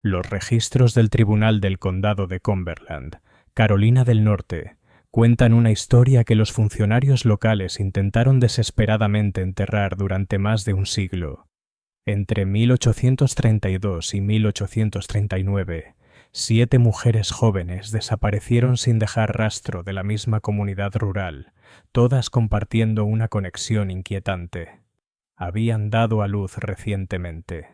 Los registros del Tribunal del Condado de Cumberland, Carolina del Norte, cuentan una historia que los funcionarios locales intentaron desesperadamente enterrar durante más de un siglo. Entre 1832 y 1839, 7 mujeres jóvenes desaparecieron sin dejar rastro de la misma comunidad rural, todas compartiendo una conexión inquietante. Habían dado a luz recientemente.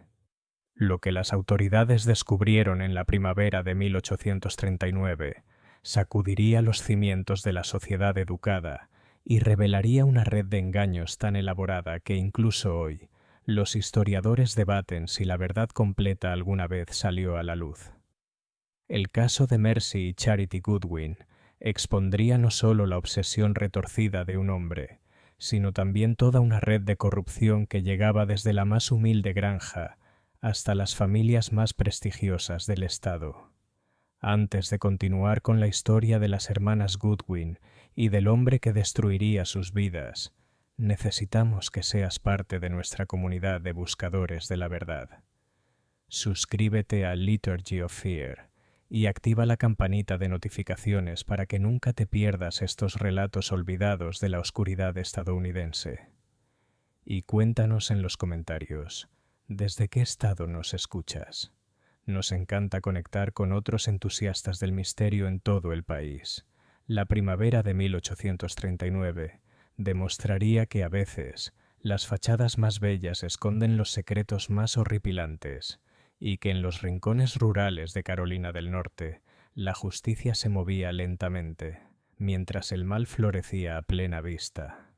Lo que las autoridades descubrieron en la primavera de 1839 sacudiría los cimientos de la sociedad educada y revelaría una red de engaños tan elaborada que incluso hoy los historiadores debaten si la verdad completa alguna vez salió a la luz. El caso de Mercy y Charity Goodwin expondría no solo la obsesión retorcida de un hombre, sino también toda una red de corrupción que llegaba desde la más humilde granja hasta las familias más prestigiosas del estado. Antes de continuar con la historia de las hermanas Goodwin y del hombre que destruiría sus vidas, necesitamos que seas parte de nuestra comunidad de buscadores de la verdad. Suscríbete a Liturgy of Fear y activa la campanita de notificaciones para que nunca te pierdas estos relatos olvidados de la oscuridad estadounidense. Y cuéntanos en los comentarios, ¿desde qué estado nos escuchas? Nos encanta conectar con otros entusiastas del misterio en todo el país. La primavera de 1839 demostraría que a veces las fachadas más bellas esconden los secretos más horripilantes y que en los rincones rurales de Carolina del Norte la justicia se movía lentamente, mientras el mal florecía a plena vista.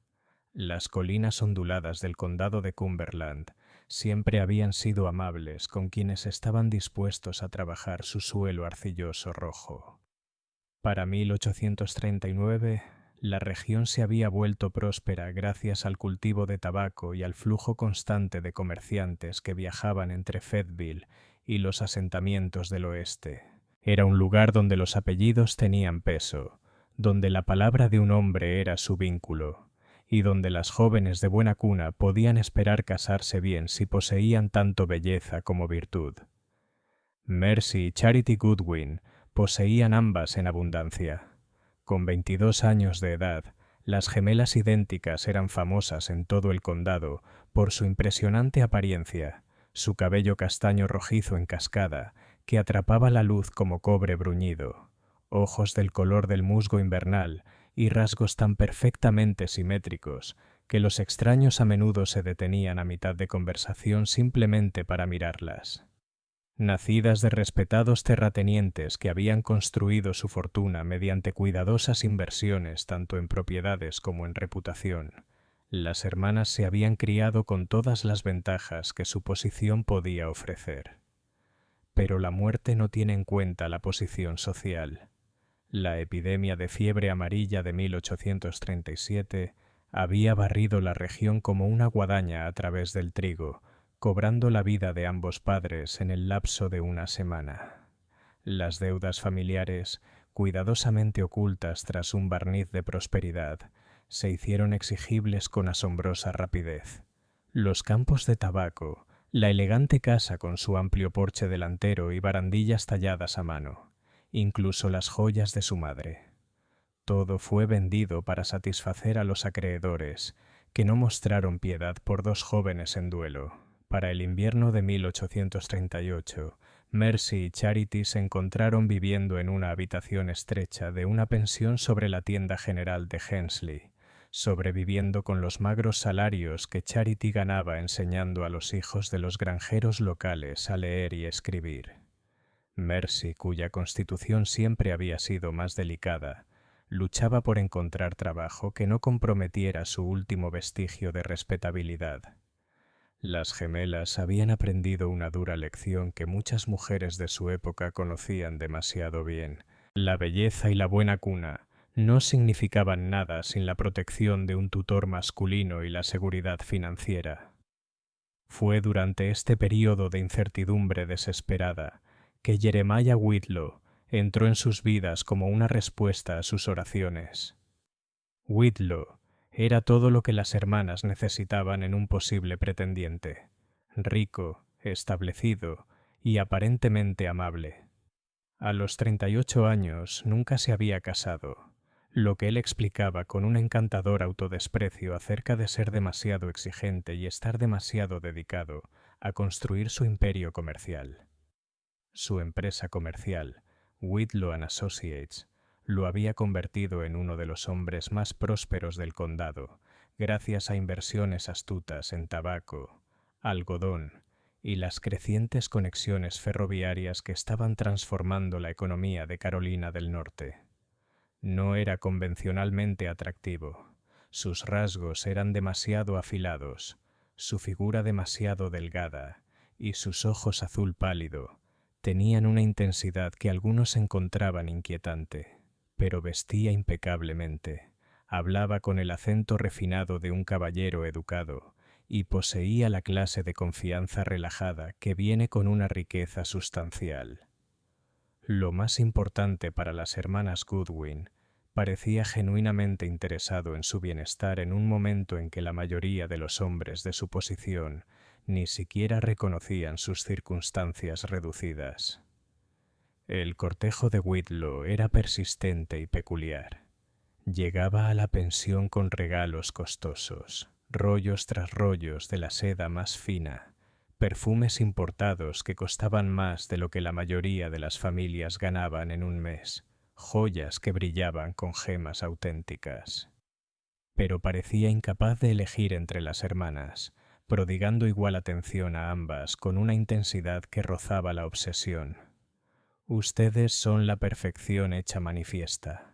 Las colinas onduladas del condado de Cumberland siempre habían sido amables con quienes estaban dispuestos a trabajar su suelo arcilloso rojo. Para 1839, la región se había vuelto próspera gracias al cultivo de tabaco y al flujo constante de comerciantes que viajaban entre Fayetteville y los asentamientos del oeste. Era un lugar donde los apellidos tenían peso, donde la palabra de un hombre era su vínculo, y donde las jóvenes de buena cuna podían esperar casarse bien si poseían tanto belleza como virtud. Mercy y Charity Goodwin poseían ambas en abundancia. Con 22 años de edad, las gemelas idénticas eran famosas en todo el condado por su impresionante apariencia, su cabello castaño rojizo en cascada que atrapaba la luz como cobre bruñido, ojos del color del musgo invernal y rasgos tan perfectamente simétricos que los extraños a menudo se detenían a mitad de conversación simplemente para mirarlas. Nacidas de respetados terratenientes que habían construido su fortuna mediante cuidadosas inversiones tanto en propiedades como en reputación, las hermanas se habían criado con todas las ventajas que su posición podía ofrecer. Pero la muerte no tiene en cuenta la posición social. La epidemia de fiebre amarilla de 1837 había barrido la región como una guadaña a través del trigo, cobrando la vida de ambos padres en el lapso de una semana. Las deudas familiares, cuidadosamente ocultas tras un barniz de prosperidad, se hicieron exigibles con asombrosa rapidez. Los campos de tabaco, la elegante casa con su amplio porche delantero y barandillas talladas a mano, incluso las joyas de su madre. Todo fue vendido para satisfacer a los acreedores, que no mostraron piedad por dos jóvenes en duelo. Para el invierno de 1838, Mercy y Charity se encontraron viviendo en una habitación estrecha de una pensión sobre la tienda general de Hensley, sobreviviendo con los magros salarios que Charity ganaba enseñando a los hijos de los granjeros locales a leer y escribir. Mercy, cuya constitución siempre había sido más delicada, luchaba por encontrar trabajo que no comprometiera su último vestigio de respetabilidad. Las gemelas habían aprendido una dura lección que muchas mujeres de su época conocían demasiado bien. La belleza y la buena cuna no significaban nada sin la protección de un tutor masculino y la seguridad financiera. Fue durante este período de incertidumbre desesperada que Jeremiah Whitlow entró en sus vidas como una respuesta a sus oraciones. Whitlow era todo lo que las hermanas necesitaban en un posible pretendiente: rico, establecido y aparentemente amable. A los 38 años nunca se había casado, lo que él explicaba con un encantador autodesprecio acerca de ser demasiado exigente y estar demasiado dedicado a construir su imperio comercial. Su empresa comercial, Whitlow & Associates, lo había convertido en uno de los hombres más prósperos del condado, gracias a inversiones astutas en tabaco, algodón y las crecientes conexiones ferroviarias que estaban transformando la economía de Carolina del Norte. No era convencionalmente atractivo. Sus rasgos eran demasiado afilados, su figura demasiado delgada y sus ojos azul pálido tenían una intensidad que algunos encontraban inquietante. Pero vestía impecablemente, hablaba con el acento refinado de un caballero educado y poseía la clase de confianza relajada que viene con una riqueza sustancial. Lo más importante para las hermanas Goodwin, parecía genuinamente interesado en su bienestar en un momento en que la mayoría de los hombres de su posición ni siquiera reconocían sus circunstancias reducidas. El cortejo de Whitlow era persistente y peculiar. Llegaba a la pensión con regalos costosos, rollos tras rollos de la seda más fina, perfumes importados que costaban más de lo que la mayoría de las familias ganaban en un mes, joyas que brillaban con gemas auténticas. Pero parecía incapaz de elegir entre las hermanas, prodigando igual atención a ambas con una intensidad que rozaba la obsesión. «Ustedes son la perfección hecha manifiesta»,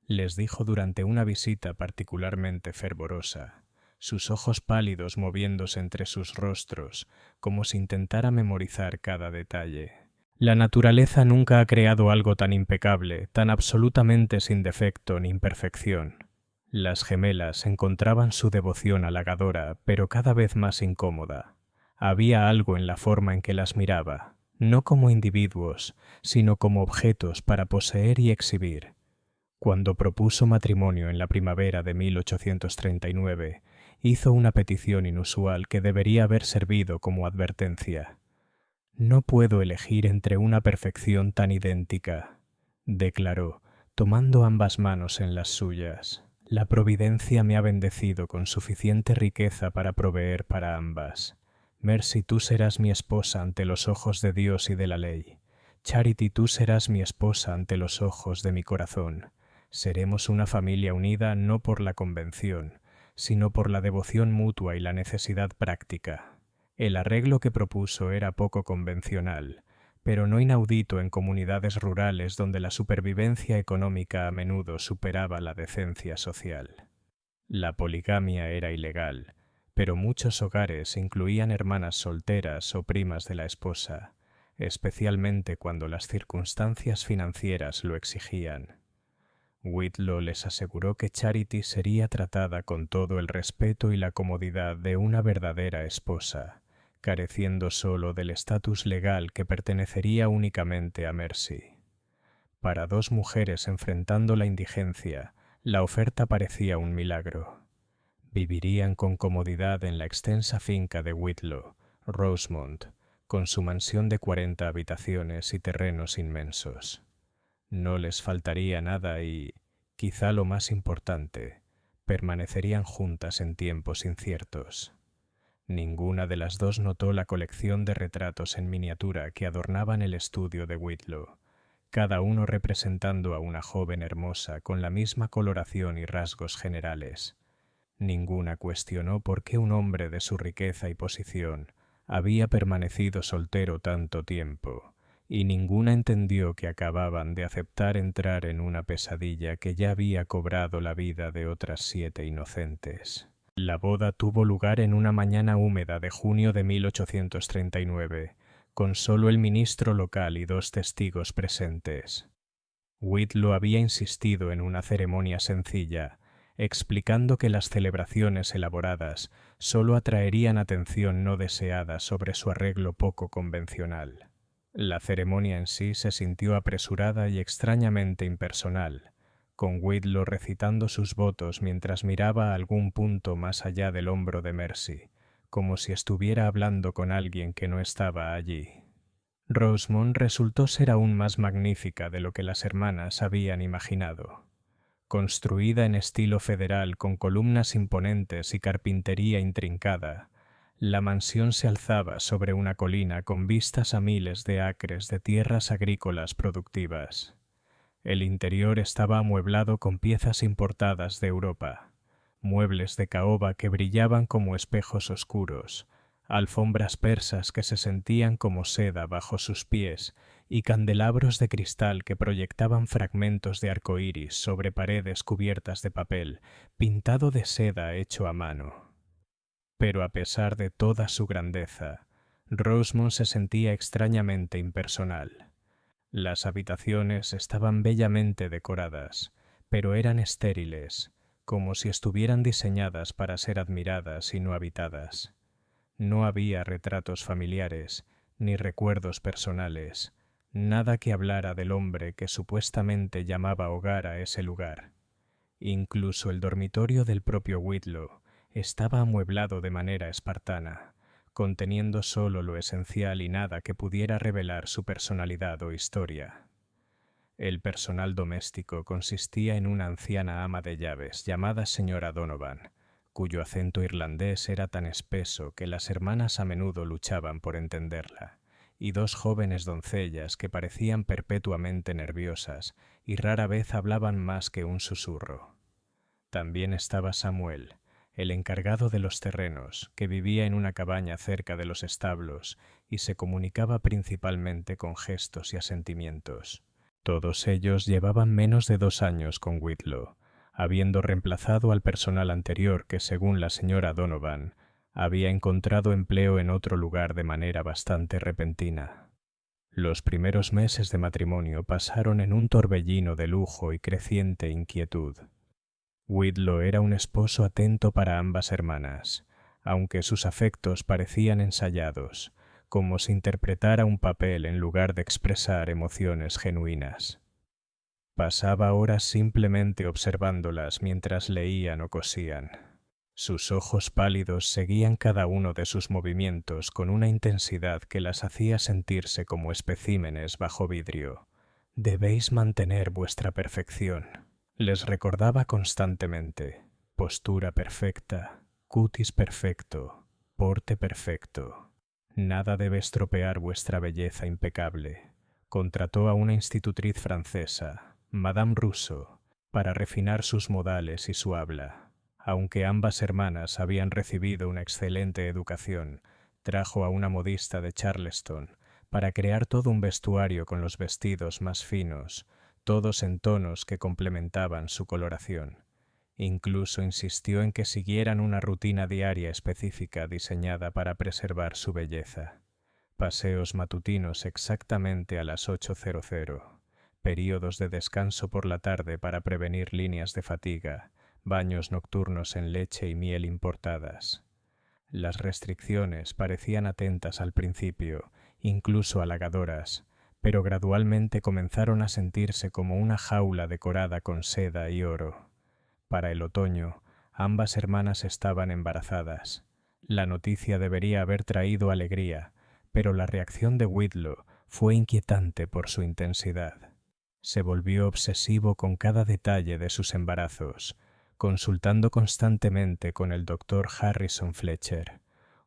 les dijo durante una visita particularmente fervorosa, sus ojos pálidos moviéndose entre sus rostros, como si intentara memorizar cada detalle. «La naturaleza nunca ha creado algo tan impecable, tan absolutamente sin defecto ni imperfección». Las gemelas encontraban su devoción halagadora, pero cada vez más incómoda. Había algo en la forma en que las miraba, no como individuos, sino como objetos para poseer y exhibir. Cuando propuso matrimonio en la primavera de 1839, hizo una petición inusual que debería haber servido como advertencia. «No puedo elegir entre una perfección tan idéntica», declaró, tomando ambas manos en las suyas. «La providencia me ha bendecido con suficiente riqueza para proveer para ambas. Mercy, tú serás mi esposa ante los ojos de Dios y de la ley. Charity, tú serás mi esposa ante los ojos de mi corazón. Seremos una familia unida no por la convención, sino por la devoción mutua y la necesidad práctica». El arreglo que propuso era poco convencional, pero no inaudito en comunidades rurales donde la supervivencia económica a menudo superaba la decencia social. La poligamia era ilegal, pero muchos hogares incluían hermanas solteras o primas de la esposa, especialmente cuando las circunstancias financieras lo exigían. Whitlow les aseguró que Charity sería tratada con todo el respeto y la comodidad de una verdadera esposa, careciendo solo del estatus legal que pertenecería únicamente a Mercy. Para dos mujeres enfrentando la indigencia, la oferta parecía un milagro. Vivirían con comodidad en la extensa finca de Whitlow, Rosemont, con su mansión de 40 habitaciones y terrenos inmensos. No les faltaría nada y, quizá lo más importante, permanecerían juntas en tiempos inciertos. Ninguna de las dos notó la colección de retratos en miniatura que adornaban el estudio de Whitlow, cada uno representando a una joven hermosa con la misma coloración y rasgos generales. Ninguna cuestionó por qué un hombre de su riqueza y posición había permanecido soltero tanto tiempo, y ninguna entendió que acababan de aceptar entrar en una pesadilla que ya había cobrado la vida de otras 7 inocentes. La boda tuvo lugar en una mañana húmeda de junio de 1839, con solo el ministro local y 2 testigos presentes. Whitlow había insistido en una ceremonia sencilla, explicando que las celebraciones elaboradas solo atraerían atención no deseada sobre su arreglo poco convencional. La ceremonia en sí se sintió apresurada y extrañamente impersonal, con Whitlow recitando sus votos mientras miraba a algún punto más allá del hombro de Mercy, como si estuviera hablando con alguien que no estaba allí. Rosemont resultó ser aún más magnífica de lo que las hermanas habían imaginado. Construida en estilo federal con columnas imponentes y carpintería intrincada, la mansión se alzaba sobre una colina con vistas a miles de acres de tierras agrícolas productivas. El interior estaba amueblado con piezas importadas de Europa, muebles de caoba que brillaban como espejos oscuros, alfombras persas que se sentían como seda bajo sus pies y candelabros de cristal que proyectaban fragmentos de arco iris sobre paredes cubiertas de papel pintado de seda hecho a mano. Pero a pesar de toda su grandeza, Rosemont se sentía extrañamente impersonal. Las habitaciones estaban bellamente decoradas, pero eran estériles, como si estuvieran diseñadas para ser admiradas y no habitadas. No había retratos familiares, ni recuerdos personales, nada que hablara del hombre que supuestamente llamaba hogar a ese lugar. Incluso el dormitorio del propio Whitlow estaba amueblado de manera espartana, conteniendo solo lo esencial y nada que pudiera revelar su personalidad o historia. El personal doméstico consistía en una anciana ama de llaves llamada señora Donovan, cuyo acento irlandés era tan espeso que las hermanas a menudo luchaban por entenderla, y dos jóvenes doncellas que parecían perpetuamente nerviosas y rara vez hablaban más que un susurro. También estaba Samuel, el encargado de los terrenos, que vivía en una cabaña cerca de los establos y se comunicaba principalmente con gestos y asentimientos. Todos ellos llevaban menos de 2 años con Whitlow, habiendo reemplazado al personal anterior que, según la señora Donovan, había encontrado empleo en otro lugar de manera bastante repentina. Los primeros meses de matrimonio pasaron en un torbellino de lujo y creciente inquietud. Whitlow era un esposo atento para ambas hermanas, aunque sus afectos parecían ensayados, como si interpretara un papel en lugar de expresar emociones genuinas. Pasaba horas simplemente observándolas mientras leían o cosían. Sus ojos pálidos seguían cada uno de sus movimientos con una intensidad que las hacía sentirse como especímenes bajo vidrio. «Debéis mantener vuestra perfección», les recordaba constantemente. «Postura perfecta, cutis perfecto, porte perfecto. Nada debe estropear vuestra belleza impecable». Contrató a una institutriz francesa, Madame Rousseau, para refinar sus modales y su habla. Aunque ambas hermanas habían recibido una excelente educación, trajo a una modista de Charleston para crear todo un vestuario con los vestidos más finos, todos en tonos que complementaban su coloración. Incluso insistió en que siguieran una rutina diaria específica diseñada para preservar su belleza. Paseos matutinos exactamente a las 8:00, períodos de descanso por la tarde para prevenir líneas de fatiga, baños nocturnos en leche y miel importadas. Las restricciones parecían atentas al principio, incluso halagadoras, pero gradualmente comenzaron a sentirse como una jaula decorada con seda y oro. Para el otoño, ambas hermanas estaban embarazadas. La noticia debería haber traído alegría, pero la reacción de Whitlow fue inquietante por su intensidad. Se volvió obsesivo con cada detalle de sus embarazos, consultando constantemente con el doctor Harrison Fletcher,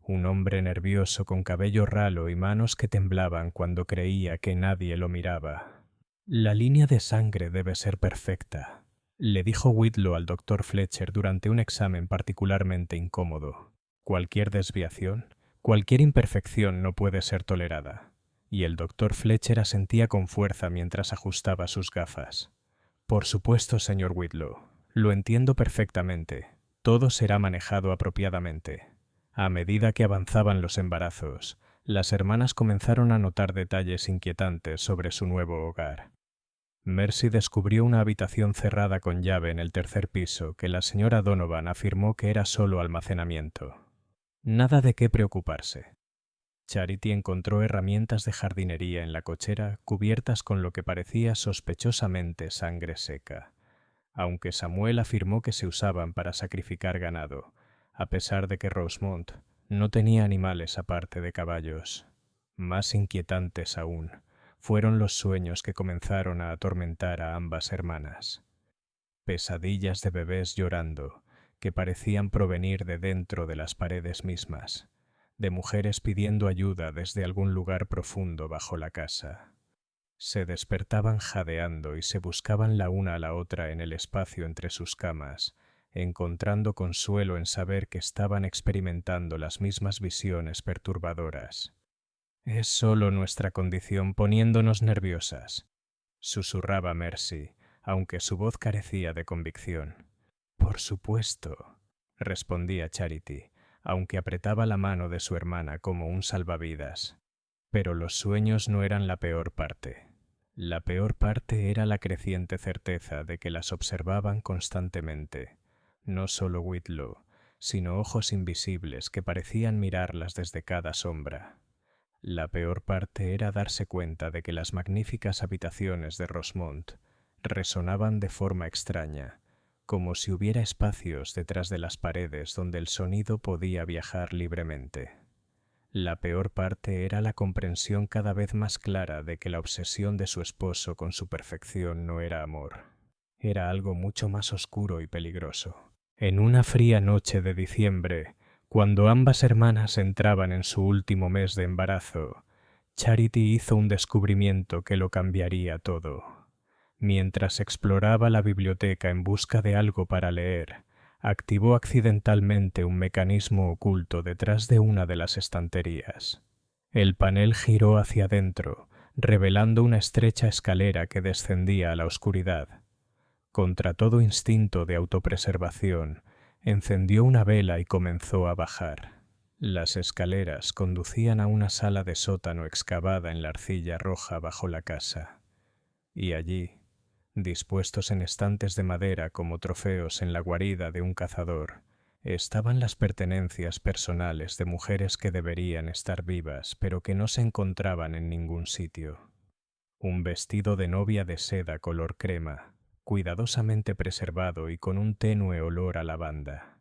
un hombre nervioso con cabello ralo y manos que temblaban cuando creía que nadie lo miraba. «La línea de sangre debe ser perfecta», le dijo Whitlow al doctor Fletcher durante un examen particularmente incómodo. «Cualquier desviación, cualquier imperfección no puede ser tolerada». Y el doctor Fletcher asentía con fuerza mientras ajustaba sus gafas. «Por supuesto, señor Whitlow. Lo entiendo perfectamente. Todo será manejado apropiadamente». A medida que avanzaban los embarazos, las hermanas comenzaron a notar detalles inquietantes sobre su nuevo hogar. Mercy descubrió una habitación cerrada con llave en el 3er piso que la señora Donovan afirmó que era solo almacenamiento. Nada de qué preocuparse. Charity encontró herramientas de jardinería en la cochera cubiertas con lo que parecía sospechosamente sangre seca, aunque Samuel afirmó que se usaban para sacrificar ganado, a pesar de que Rosemont no tenía animales aparte de caballos. Más inquietantes aún fueron los sueños que comenzaron a atormentar a ambas hermanas. Pesadillas de bebés llorando que parecían provenir de dentro de las paredes mismas, de mujeres pidiendo ayuda desde algún lugar profundo bajo la casa. Se despertaban jadeando y se buscaban la una a la otra en el espacio entre sus camas, encontrando consuelo en saber que estaban experimentando las mismas visiones perturbadoras. «Es solo nuestra condición poniéndonos nerviosas», susurraba Mercy, aunque su voz carecía de convicción. «Por supuesto», respondía Charity, aunque apretaba la mano de su hermana como un salvavidas. Pero los sueños no eran la peor parte. La peor parte era la creciente certeza de que las observaban constantemente, no solo Whitlow, sino ojos invisibles que parecían mirarlas desde cada sombra. La peor parte era darse cuenta de que las magníficas habitaciones de Rosemont resonaban de forma extraña, como si hubiera espacios detrás de las paredes donde el sonido podía viajar libremente. La peor parte era la comprensión cada vez más clara de que la obsesión de su esposo con su perfección no era amor. Era algo mucho más oscuro y peligroso. En una fría noche de diciembre, cuando ambas hermanas entraban en su último mes de embarazo, Charity hizo un descubrimiento que lo cambiaría todo. Mientras exploraba la biblioteca en busca de algo para leer, activó accidentalmente un mecanismo oculto detrás de una de las estanterías. El panel giró hacia adentro, revelando una estrecha escalera que descendía a la oscuridad. Contra todo instinto de autopreservación, encendió una vela y comenzó a bajar. Las escaleras conducían a una sala de sótano excavada en la arcilla roja bajo la casa. Y allí, dispuestos en estantes de madera como trofeos en la guarida de un cazador, estaban las pertenencias personales de mujeres que deberían estar vivas, pero que no se encontraban en ningún sitio. Un vestido de novia de seda color crema, cuidadosamente preservado y con un tenue olor a lavanda.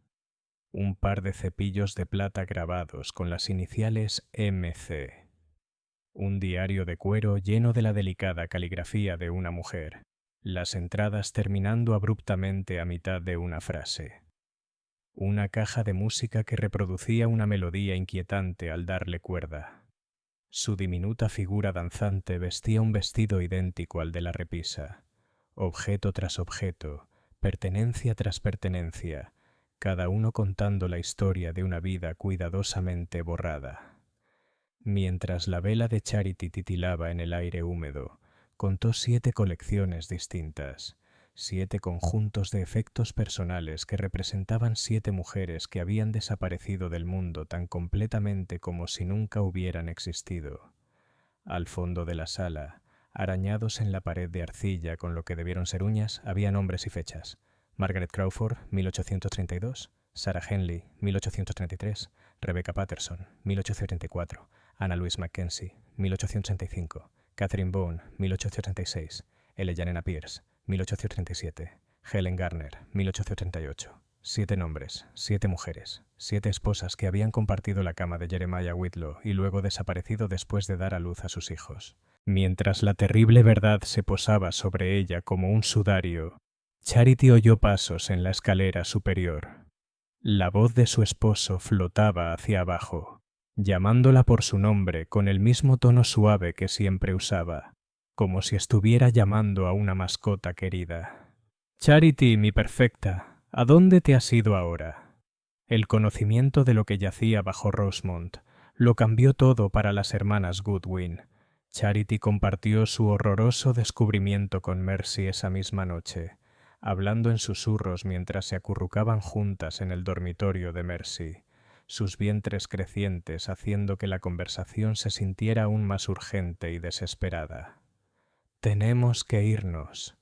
Un par de cepillos de plata grabados con las iniciales MC. Un diario de cuero lleno de la delicada caligrafía de una mujer, las entradas terminando abruptamente a mitad de una frase. Una caja de música que reproducía una melodía inquietante al darle cuerda. Su diminuta figura danzante vestía un vestido idéntico al de la repisa. Objeto tras objeto, pertenencia tras pertenencia, cada uno contando la historia de una vida cuidadosamente borrada. Mientras la vela de Charity titilaba en el aire húmedo, contó 7 colecciones distintas, 7 conjuntos de efectos personales que representaban 7 mujeres que habían desaparecido del mundo tan completamente como si nunca hubieran existido. Al fondo de la sala, arañados en la pared de arcilla con lo que debieron ser uñas, había nombres y fechas. Margaret Crawford, 1832, Sarah Henley, 1833, Rebecca Patterson, 1834, Anna Louise Mackenzie, 1835, Catherine Boone, 1836, Eleanor Pierce, 1837, Helen Garner, 1838. 7 nombres, 7 mujeres, 7 esposas que habían compartido la cama de Jeremiah Whitlow y luego desaparecido después de dar a luz a sus hijos. Mientras la terrible verdad se posaba sobre ella como un sudario, Charity oyó pasos en la escalera superior. La voz de su esposo flotaba hacia abajo, llamándola por su nombre con el mismo tono suave que siempre usaba, como si estuviera llamando a una mascota querida. «Charity, mi perfecta, ¿a dónde te has ido ahora?» El conocimiento de lo que yacía bajo Rosemont lo cambió todo para las hermanas Goodwin. Charity compartió su horroroso descubrimiento con Mercy esa misma noche, hablando en susurros mientras se acurrucaban juntas en el dormitorio de Mercy, sus vientres crecientes haciendo que la conversación se sintiera aún más urgente y desesperada. «Tenemos que irnos»,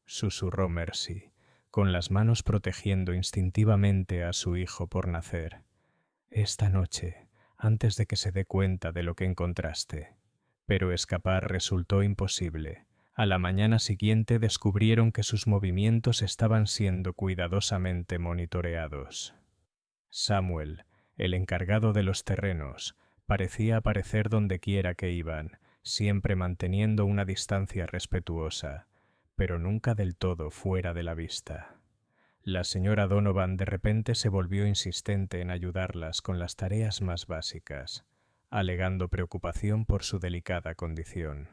susurró Mercy, con las manos protegiendo instintivamente a su hijo por nacer. «Esta noche, antes de que se dé cuenta de lo que encontraste». Pero escapar resultó imposible. A la mañana siguiente descubrieron que sus movimientos estaban siendo cuidadosamente monitoreados. Samuel, el encargado de los terrenos, Parecía aparecer donde quiera que iban, siempre manteniendo una distancia respetuosa, pero nunca del todo fuera de la vista. La señora Donovan de repente se volvió insistente en ayudarlas con las tareas más básicas, alegando preocupación por su delicada condición.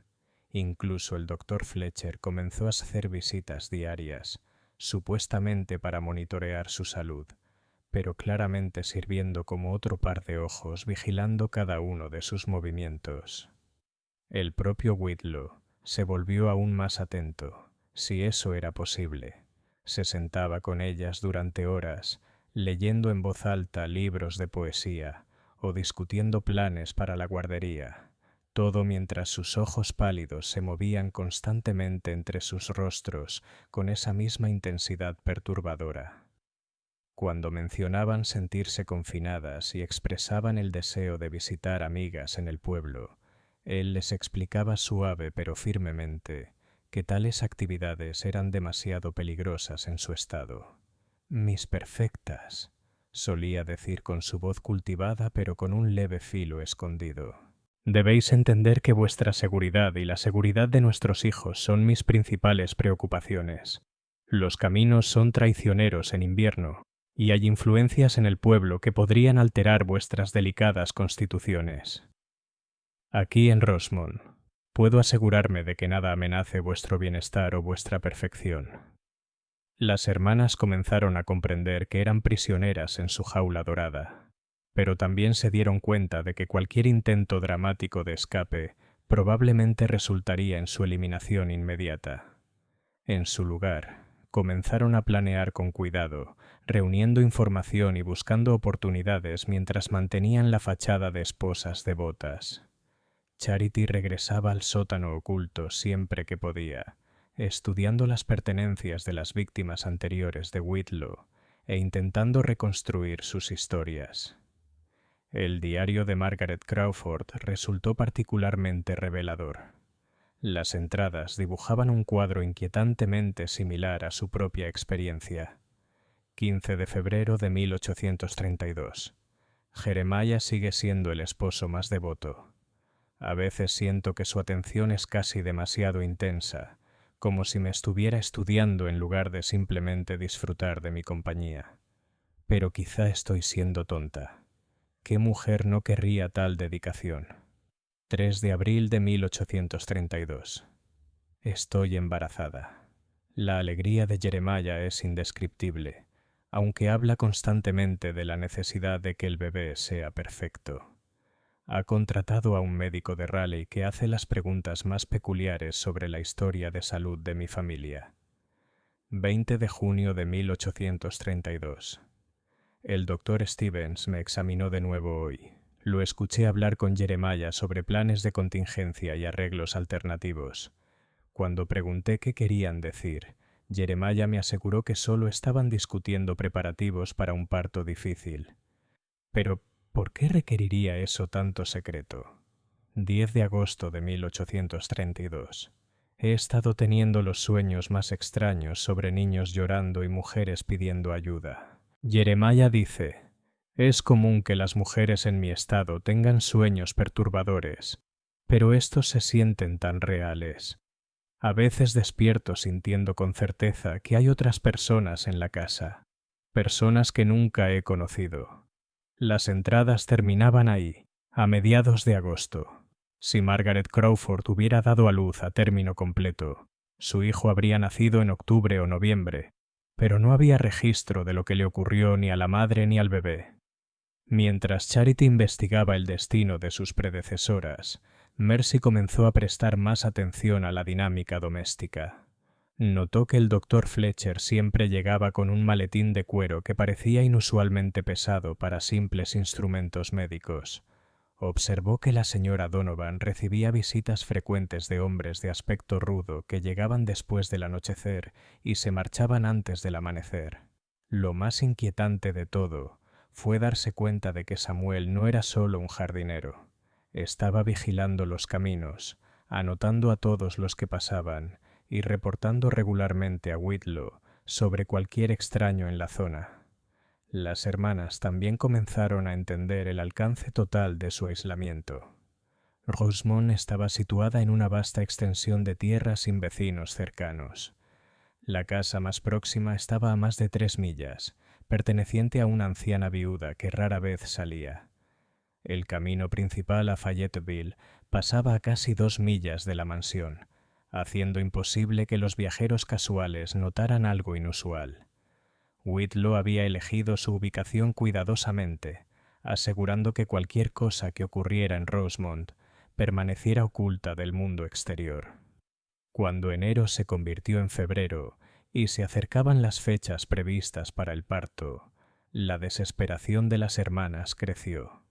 Incluso el doctor Fletcher comenzó a hacer visitas diarias, supuestamente para monitorear su salud, pero claramente sirviendo como otro par de ojos vigilando cada uno de sus movimientos. El propio Whitlow se volvió aún más atento, si eso era posible. Se sentaba con ellas durante horas, leyendo en voz alta libros de poesía o discutiendo planes para la guardería, todo mientras sus ojos pálidos se movían constantemente entre sus rostros con esa misma intensidad perturbadora. Cuando mencionaban sentirse confinadas y expresaban el deseo de visitar amigas en el pueblo, él les explicaba suave pero firmemente que tales actividades eran demasiado peligrosas en su estado. «Mis perfectas», solía decir con su voz cultivada pero con un leve filo escondido. «Debéis entender que vuestra seguridad y la seguridad de nuestros hijos son mis principales preocupaciones. Los caminos son traicioneros en invierno, y hay influencias en el pueblo que podrían alterar vuestras delicadas constituciones. Aquí en Rosemont, puedo asegurarme de que nada amenace vuestro bienestar o vuestra perfección». Las hermanas comenzaron a comprender que eran prisioneras en su jaula dorada, pero también se dieron cuenta de que cualquier intento dramático de escape probablemente resultaría en su eliminación inmediata. En su lugar, comenzaron a planear con cuidado, reuniendo información y buscando oportunidades mientras mantenían la fachada de esposas devotas. Charity regresaba al sótano oculto siempre que podía, estudiando las pertenencias de las víctimas anteriores de Whitlow e intentando reconstruir sus historias. El diario de Margaret Crawford resultó particularmente revelador. Las entradas dibujaban un cuadro inquietantemente similar a su propia experiencia. 15 de febrero de 1832. Jeremiah sigue siendo el esposo más devoto. A veces siento que su atención es casi demasiado intensa, como si me estuviera estudiando en lugar de simplemente disfrutar de mi compañía. Pero quizá estoy siendo tonta. ¿Qué mujer no querría tal dedicación? 3 de abril de 1832. Estoy embarazada. La alegría de Jeremiah es indescriptible, aunque habla constantemente de la necesidad de que el bebé sea perfecto. Ha contratado a un médico de Raleigh que hace las preguntas más peculiares sobre la historia de salud de mi familia. 20 de junio de 1832. El doctor Stevens me examinó de nuevo hoy. Lo escuché hablar con Jeremiah sobre planes de contingencia y arreglos alternativos. Cuando pregunté qué querían decir, Jeremiah me aseguró que solo estaban discutiendo preparativos para un parto difícil. Pero, ¿por qué requeriría eso tanto secreto? 10 de agosto de 1832. He estado teniendo los sueños más extraños sobre niños llorando y mujeres pidiendo ayuda. Jeremiah dice: «Es común que las mujeres en mi estado tengan sueños perturbadores, pero estos se sienten tan reales. A veces despierto sintiendo con certeza que hay otras personas en la casa, personas que nunca he conocido». Las entradas terminaban ahí, a mediados de agosto. Si Margaret Crawford hubiera dado a luz a término completo, su hijo habría nacido en octubre o noviembre, pero no había registro de lo que le ocurrió ni a la madre ni al bebé. Mientras Charity investigaba el destino de sus predecesoras, Mercy comenzó a prestar más atención a la dinámica doméstica. Notó que el doctor Fletcher siempre llegaba con un maletín de cuero que parecía inusualmente pesado para simples instrumentos médicos. Observó que la señora Donovan recibía visitas frecuentes de hombres de aspecto rudo que llegaban después del anochecer y se marchaban antes del amanecer. Lo más inquietante de todo fue darse cuenta de que Samuel no era solo un jardinero. Estaba vigilando los caminos, anotando a todos los que pasaban y reportando regularmente a Whitlow sobre cualquier extraño en la zona. Las hermanas también comenzaron a entender el alcance total de su aislamiento. Rosemont estaba situada en una vasta extensión de tierra sin vecinos cercanos. La casa más próxima estaba a más de 3 millas, perteneciente a una anciana viuda que rara vez salía. El camino principal a Fayetteville pasaba a casi 2 millas de la mansión, haciendo imposible que los viajeros casuales notaran algo inusual. Whitlow había elegido su ubicación cuidadosamente, asegurando que cualquier cosa que ocurriera en Rosemont permaneciera oculta del mundo exterior. Cuando enero se convirtió en febrero y se acercaban las fechas previstas para el parto, la desesperación de las hermanas creció.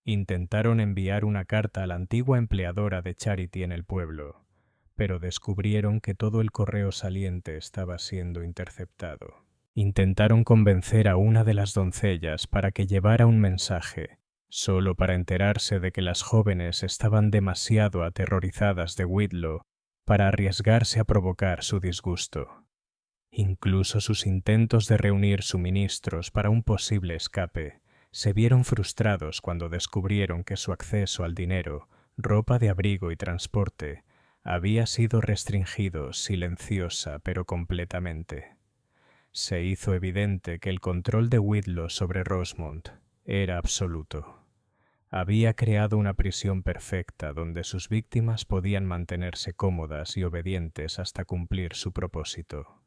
Intentaron enviar una carta a la antigua empleadora de Charity en el pueblo, pero descubrieron que todo el correo saliente estaba siendo interceptado. Intentaron convencer a una de las doncellas para que llevara un mensaje, solo para enterarse de que las jóvenes estaban demasiado aterrorizadas de Whitlow para arriesgarse a provocar su disgusto. Incluso sus intentos de reunir suministros para un posible escape se vieron frustrados cuando descubrieron que su acceso al dinero, ropa de abrigo y transporte había sido restringido silenciosa pero completamente. Se hizo evidente que el control de Whitlow sobre Rosemont era absoluto. Había creado una prisión perfecta donde sus víctimas podían mantenerse cómodas y obedientes hasta cumplir su propósito.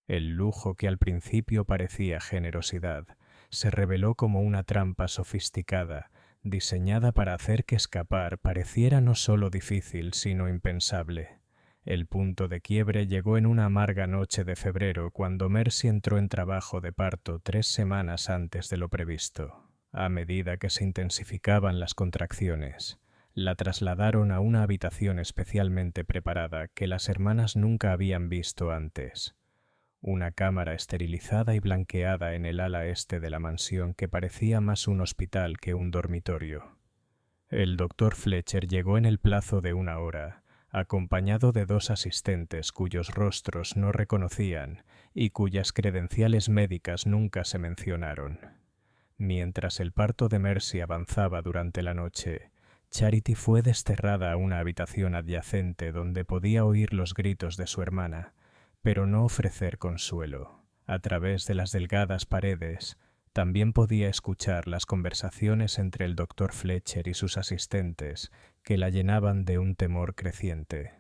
El lujo que al principio parecía generosidad se reveló como una trampa sofisticada, diseñada para hacer que escapar pareciera no solo difícil, sino impensable. El punto de quiebre llegó en una amarga noche de febrero cuando Mercy entró en trabajo de parto 3 semanas antes de lo previsto. A medida que se intensificaban las contracciones, la trasladaron a una habitación especialmente preparada que las hermanas nunca habían visto antes. Una cámara esterilizada y blanqueada en el ala este de la mansión que parecía más un hospital que un dormitorio. El doctor Fletcher llegó en el plazo de 1 hora, acompañado de 2 asistentes cuyos rostros no reconocían y cuyas credenciales médicas nunca se mencionaron. Mientras el parto de Mercy avanzaba durante la noche, Charity fue desterrada a una habitación adyacente donde podía oír los gritos de su hermana, pero no ofrecer consuelo. A través de las delgadas paredes, también podía escuchar las conversaciones entre el doctor Fletcher y sus asistentes, que la llenaban de un temor creciente.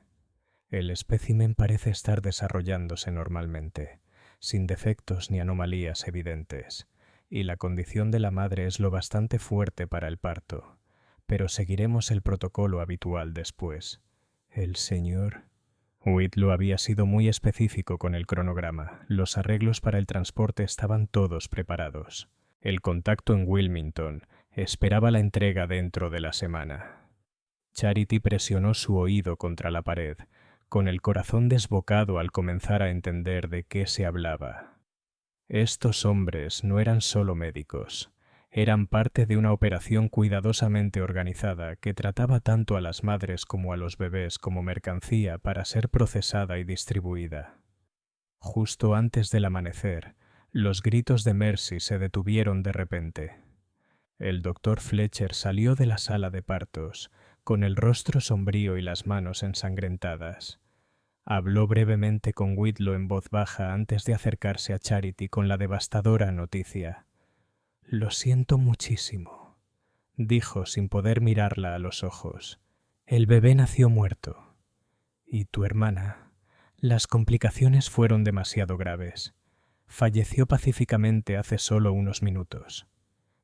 El espécimen parece estar desarrollándose normalmente, sin defectos ni anomalías evidentes, y la condición de la madre es lo bastante fuerte para el parto, pero seguiremos el protocolo habitual después. El señor... Whitlow había sido muy específico con el cronograma. Los arreglos para el transporte estaban todos preparados. El contacto en Wilmington esperaba la entrega dentro de la semana. Charity presionó su oído contra la pared, con el corazón desbocado al comenzar a entender de qué se hablaba. Estos hombres no eran solo médicos. Eran parte de una operación cuidadosamente organizada que trataba tanto a las madres como a los bebés como mercancía para ser procesada y distribuida. Justo antes del amanecer, los gritos de Mercy se detuvieron de repente. El doctor Fletcher salió de la sala de partos, con el rostro sombrío y las manos ensangrentadas. Habló brevemente con Whitlow en voz baja antes de acercarse a Charity con la devastadora noticia. «Lo siento muchísimo», dijo sin poder mirarla a los ojos. «El bebé nació muerto. Y tu hermana. Las complicaciones fueron demasiado graves. Falleció pacíficamente hace solo unos minutos».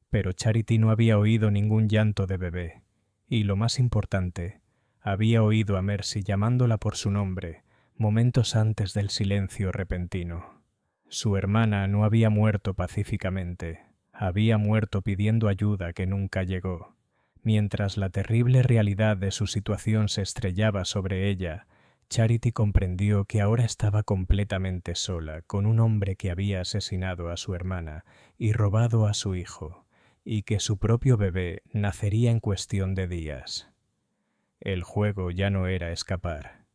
Pero Charity no había oído ningún llanto de bebé, y lo más importante, había oído a Mercy llamándola por su nombre momentos antes del silencio repentino. Su hermana no había muerto pacíficamente. Había muerto pidiendo ayuda que nunca llegó. Mientras la terrible realidad de su situación se estrellaba sobre ella, Charity comprendió que ahora estaba completamente sola con un hombre que había asesinado a su hermana y robado a su hijo, y que su propio bebé nacería en cuestión de días. El juego ya no era escapar,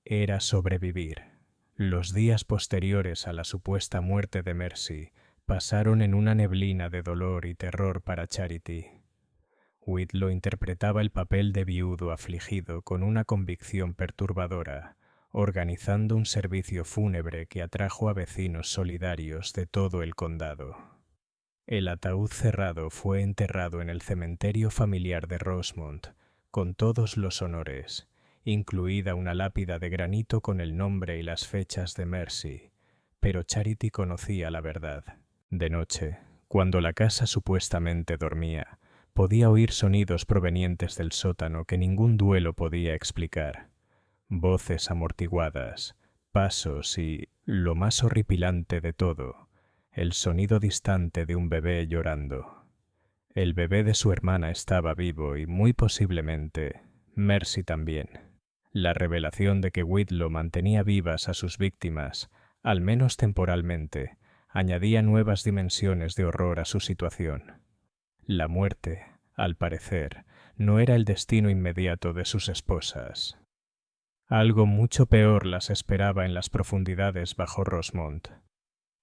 era sobrevivir. Los días posteriores a la supuesta muerte de Mercy pasaron en una neblina de dolor y terror para Charity. Whitlow interpretaba el papel de viudo afligido con una convicción perturbadora, organizando un servicio fúnebre que atrajo a vecinos solidarios de todo el condado. El ataúd cerrado fue enterrado en el cementerio familiar de Rosemont, con todos los honores, incluida una lápida de granito con el nombre y las fechas de Mercy, pero Charity conocía la verdad. De noche, cuando la casa supuestamente dormía, podía oír sonidos provenientes del sótano que ningún duelo podía explicar. Voces amortiguadas, pasos y, lo más horripilante de todo, el sonido distante de un bebé llorando. El bebé de su hermana estaba vivo y, muy posiblemente, Mercy también. La revelación de que Whitlow mantenía vivas a sus víctimas, al menos temporalmente, añadía nuevas dimensiones de horror a su situación. La muerte, al parecer, no era el destino inmediato de sus esposas. Algo mucho peor las esperaba en las profundidades bajo Rosemont.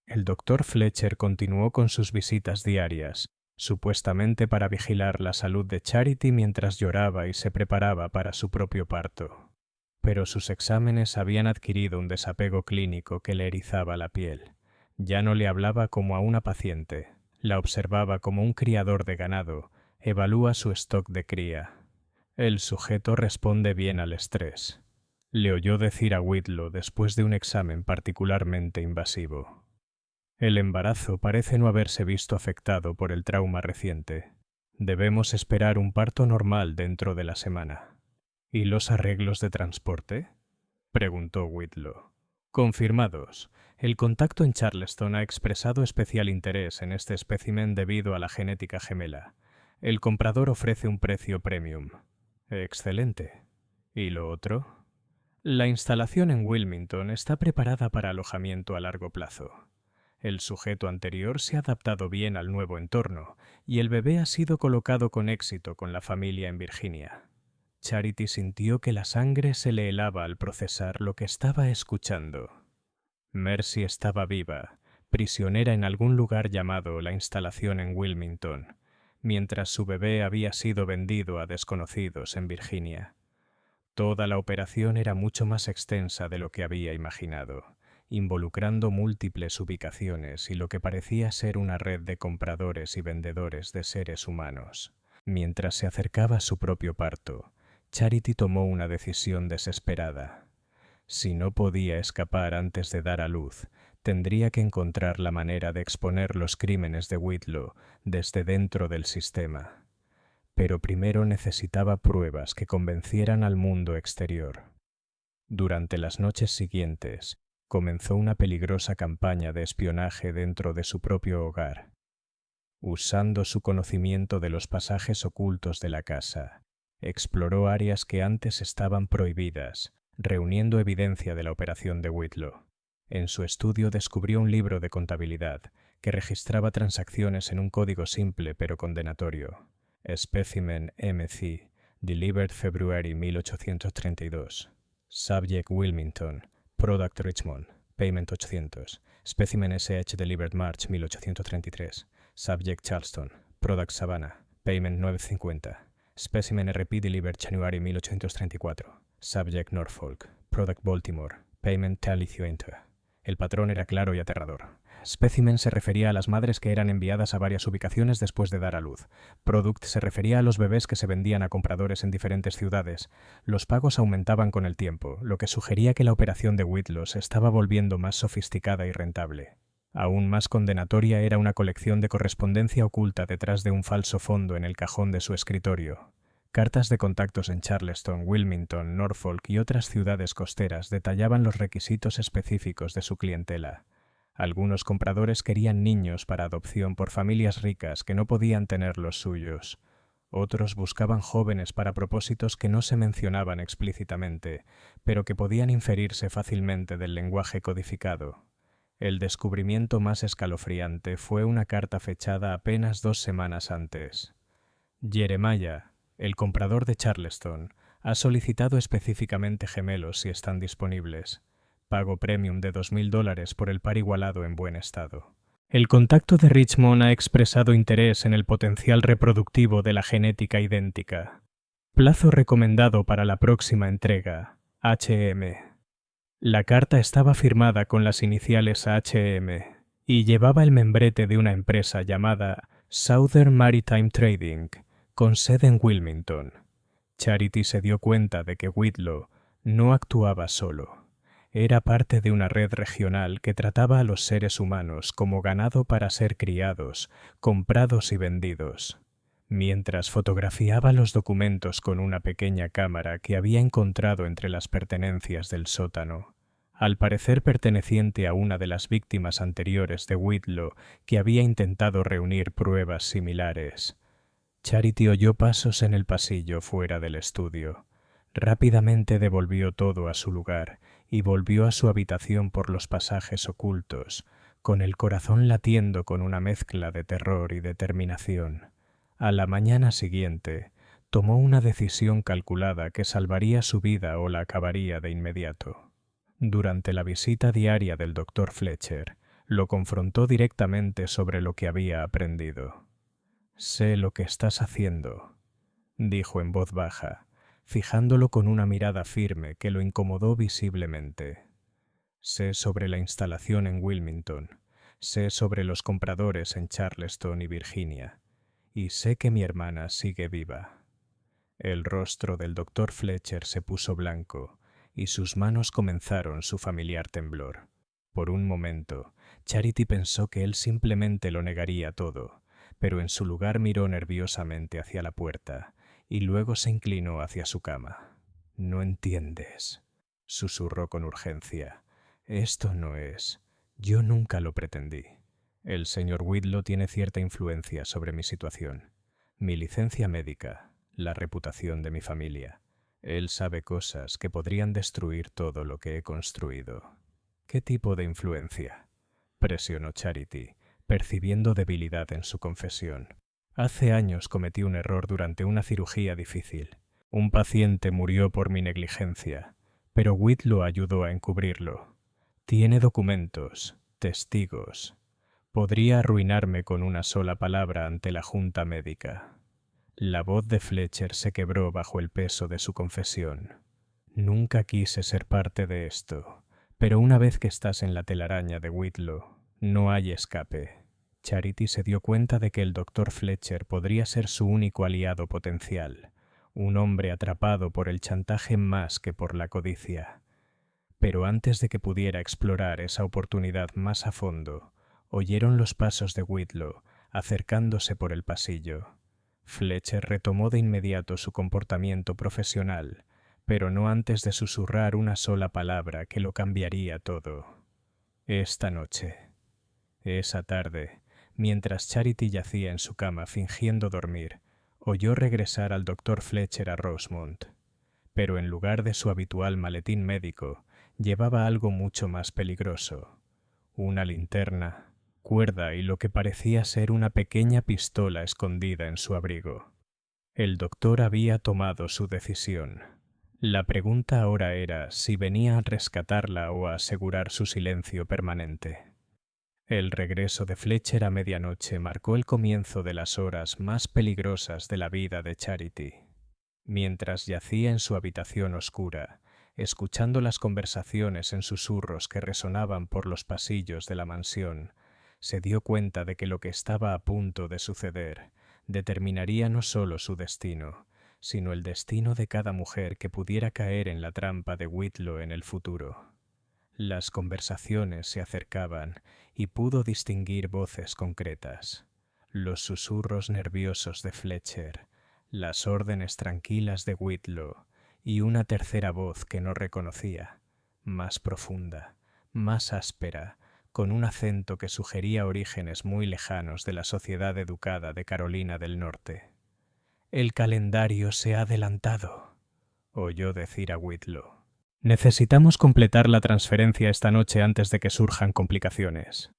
El doctor Fletcher continuó con sus visitas diarias, supuestamente para vigilar la salud de Charity mientras lloraba y se preparaba para su propio parto. Pero sus exámenes habían adquirido un desapego clínico que le erizaba la piel. Ya no le hablaba como a una paciente, la observaba como un criador de ganado, evalúa su stock de cría. El sujeto responde bien al estrés, le oyó decir a Whitlow después de un examen particularmente invasivo. El embarazo parece no haberse visto afectado por el trauma reciente. Debemos esperar un parto normal dentro de la semana. ¿Y los arreglos de transporte?, preguntó Whitlow. Confirmados. El contacto en Charleston ha expresado especial interés en este espécimen debido a la genética gemela. El comprador ofrece un precio premium. Excelente. ¿Y lo otro? La instalación en Wilmington está preparada para alojamiento a largo plazo. El sujeto anterior se ha adaptado bien al nuevo entorno y el bebé ha sido colocado con éxito con la familia en Virginia. Charity sintió que la sangre se le helaba al procesar lo que estaba escuchando. Mercy estaba viva, prisionera en algún lugar llamado la instalación en Wilmington, mientras su bebé había sido vendido a desconocidos en Virginia. Toda la operación era mucho más extensa de lo que había imaginado, involucrando múltiples ubicaciones y lo que parecía ser una red de compradores y vendedores de seres humanos. Mientras se acercaba a su propio parto, Charity tomó una decisión desesperada. Si no podía escapar antes de dar a luz, tendría que encontrar la manera de exponer los crímenes de Whitlow desde dentro del sistema. Pero primero necesitaba pruebas que convencieran al mundo exterior. Durante las noches siguientes, comenzó una peligrosa campaña de espionaje dentro de su propio hogar. Usando su conocimiento de los pasajes ocultos de la casa, exploró áreas que antes estaban prohibidas, reuniendo evidencia de la operación de Whitlow. En su estudio descubrió un libro de contabilidad que registraba transacciones en un código simple pero condenatorio. Specimen MC, delivered February 1832. Subject Wilmington, Product Richmond, Payment 800. Specimen SH delivered March 1833. Subject Charleston, Product Savannah, Payment 950. Specimen RP delivered January 1834. Subject Norfolk, Product Baltimore, Payment Lithuania. El patrón era claro y aterrador. Specimen se refería a las madres que eran enviadas a varias ubicaciones después de dar a luz. Product se refería a los bebés que se vendían a compradores en diferentes ciudades. Los pagos aumentaban con el tiempo, lo que sugería que la operación de Whitlow se estaba volviendo más sofisticada y rentable. Aún más condenatoria era una colección de correspondencia oculta detrás de un falso fondo en el cajón de su escritorio. Cartas de contactos en Charleston, Wilmington, Norfolk y otras ciudades costeras detallaban los requisitos específicos de su clientela. Algunos compradores querían niños para adopción por familias ricas que no podían tener los suyos. Otros buscaban jóvenes para propósitos que no se mencionaban explícitamente, pero que podían inferirse fácilmente del lenguaje codificado. El descubrimiento más escalofriante fue una carta fechada apenas 2 semanas antes. Jeremiah, el comprador de Charleston, ha solicitado específicamente gemelos si están disponibles. Pago premium de $2,000 por el par igualado en buen estado. El contacto de Richmond ha expresado interés en el potencial reproductivo de la genética idéntica. Plazo recomendado para la próxima entrega, HM. La carta estaba firmada con las iniciales HM y llevaba el membrete de una empresa llamada Southern Maritime Trading, con sede en Wilmington. Charity se dio cuenta de que Whitlow no actuaba solo. Era parte de una red regional que trataba a los seres humanos como ganado para ser criados, comprados y vendidos. Mientras fotografiaba los documentos con una pequeña cámara que había encontrado entre las pertenencias del sótano, al parecer perteneciente a una de las víctimas anteriores de Whitlow que había intentado reunir pruebas similares, Charity oyó pasos en el pasillo fuera del estudio. Rápidamente devolvió todo a su lugar y volvió a su habitación por los pasajes ocultos, con el corazón latiendo con una mezcla de terror y determinación. A la mañana siguiente, tomó una decisión calculada que salvaría su vida o la acabaría de inmediato. Durante la visita diaria del Dr. Fletcher, lo confrontó directamente sobre lo que había aprendido. «Sé lo que estás haciendo», dijo en voz baja, fijándolo con una mirada firme que lo incomodó visiblemente. «Sé sobre la instalación en Wilmington, sé sobre los compradores en Charleston y Virginia, y sé que mi hermana sigue viva». El rostro del Dr. Fletcher se puso blanco y sus manos comenzaron su familiar temblor. Por un momento, Charity pensó que él simplemente lo negaría todo, pero en su lugar miró nerviosamente hacia la puerta y luego se inclinó hacia su cama. «No entiendes», susurró con urgencia. «Esto no es. Yo nunca lo pretendí. El señor Whitlow tiene cierta influencia sobre mi situación. Mi licencia médica, la reputación de mi familia. Él sabe cosas que podrían destruir todo lo que he construido». «¿Qué tipo de influencia?», presionó Charity, percibiendo debilidad en su confesión. «Hace años cometí un error durante una cirugía difícil. Un paciente murió por mi negligencia, pero Whitlow ayudó a encubrirlo. Tiene documentos, testigos. Podría arruinarme con una sola palabra ante la junta médica». La voz de Fletcher se quebró bajo el peso de su confesión. «Nunca quise ser parte de esto, pero una vez que estás en la telaraña de Whitlow, no hay escape». Charity se dio cuenta de que el Dr. Fletcher podría ser su único aliado potencial, un hombre atrapado por el chantaje más que por la codicia. Pero antes de que pudiera explorar esa oportunidad más a fondo, oyeron los pasos de Whitlow acercándose por el pasillo. Fletcher retomó de inmediato su comportamiento profesional, pero no antes de susurrar una sola palabra que lo cambiaría todo. «Esta noche». Esa tarde, mientras Charity yacía en su cama fingiendo dormir, oyó regresar al Dr. Fletcher a Rosemont. Pero en lugar de su habitual maletín médico, llevaba algo mucho más peligroso: una linterna, cuerda y lo que parecía ser una pequeña pistola escondida en su abrigo. El doctor había tomado su decisión. La pregunta ahora era si venía a rescatarla o a asegurar su silencio permanente. El regreso de Fletcher a medianoche marcó el comienzo de las horas más peligrosas de la vida de Charity. Mientras yacía en su habitación oscura, escuchando las conversaciones en susurros que resonaban por los pasillos de la mansión, se dio cuenta de que lo que estaba a punto de suceder determinaría no solo su destino, sino el destino de cada mujer que pudiera caer en la trampa de Whitlow en el futuro. Las conversaciones se acercaban y pudo distinguir voces concretas: los susurros nerviosos de Fletcher, las órdenes tranquilas de Whitlow y una tercera voz que no reconocía, más profunda, más áspera, con un acento que sugería orígenes muy lejanos de la sociedad educada de Carolina del Norte. «El calendario se ha adelantado», oyó decir a Whitlow. «Necesitamos completar la transferencia esta noche antes de que surjan complicaciones».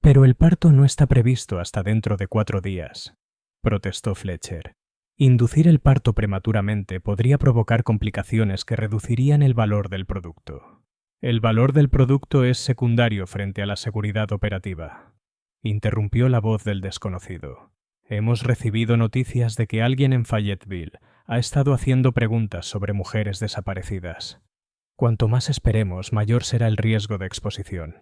«Pero el parto no está previsto hasta dentro de 4 días», protestó Fletcher. «Inducir el parto prematuramente podría provocar complicaciones que reducirían el valor del producto. El valor del producto es secundario frente a la seguridad operativa». Interrumpió la voz del desconocido. Hemos recibido noticias de que alguien en Fayetteville ha estado haciendo preguntas sobre mujeres desaparecidas. Cuanto más esperemos, mayor será el riesgo de exposición.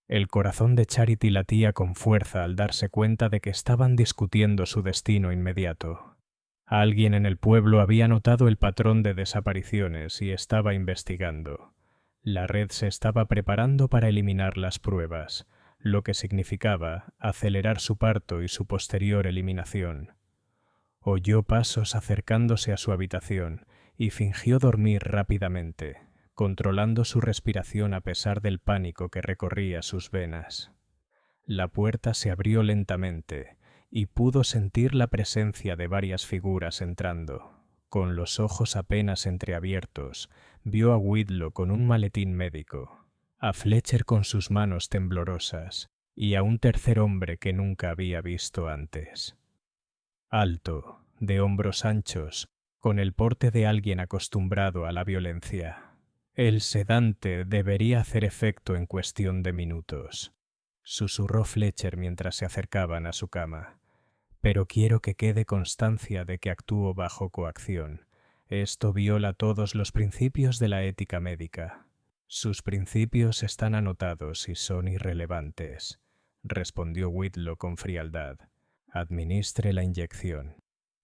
El corazón de Charity latía con fuerza al darse cuenta de que estaban discutiendo su destino inmediato. Alguien en el pueblo había notado el patrón de desapariciones y estaba investigando. La red se estaba preparando para eliminar las pruebas, lo que significaba acelerar su parto y su posterior eliminación. Oyó pasos acercándose a su habitación y fingió dormir rápidamente, controlando su respiración a pesar del pánico que recorría sus venas. La puerta se abrió lentamente y pudo sentir la presencia de varias figuras entrando. Con los ojos apenas entreabiertos, vio a Whitlow con un maletín médico, a Fletcher con sus manos temblorosas y a un tercer hombre que nunca había visto antes. Alto, de hombros anchos, con el porte de alguien acostumbrado a la violencia. El sedante debería hacer efecto en cuestión de minutos, susurró Fletcher mientras se acercaban a su cama. Pero quiero que quede constancia de que actúo bajo coacción. Esto viola todos los principios de la ética médica. Sus principios están anotados y son irrelevantes, respondió Whitlow con frialdad. Administre la inyección.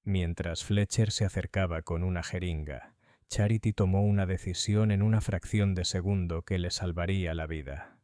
Mientras Fletcher se acercaba con una jeringa, Charity tomó una decisión en una fracción de segundo que le salvaría la vida.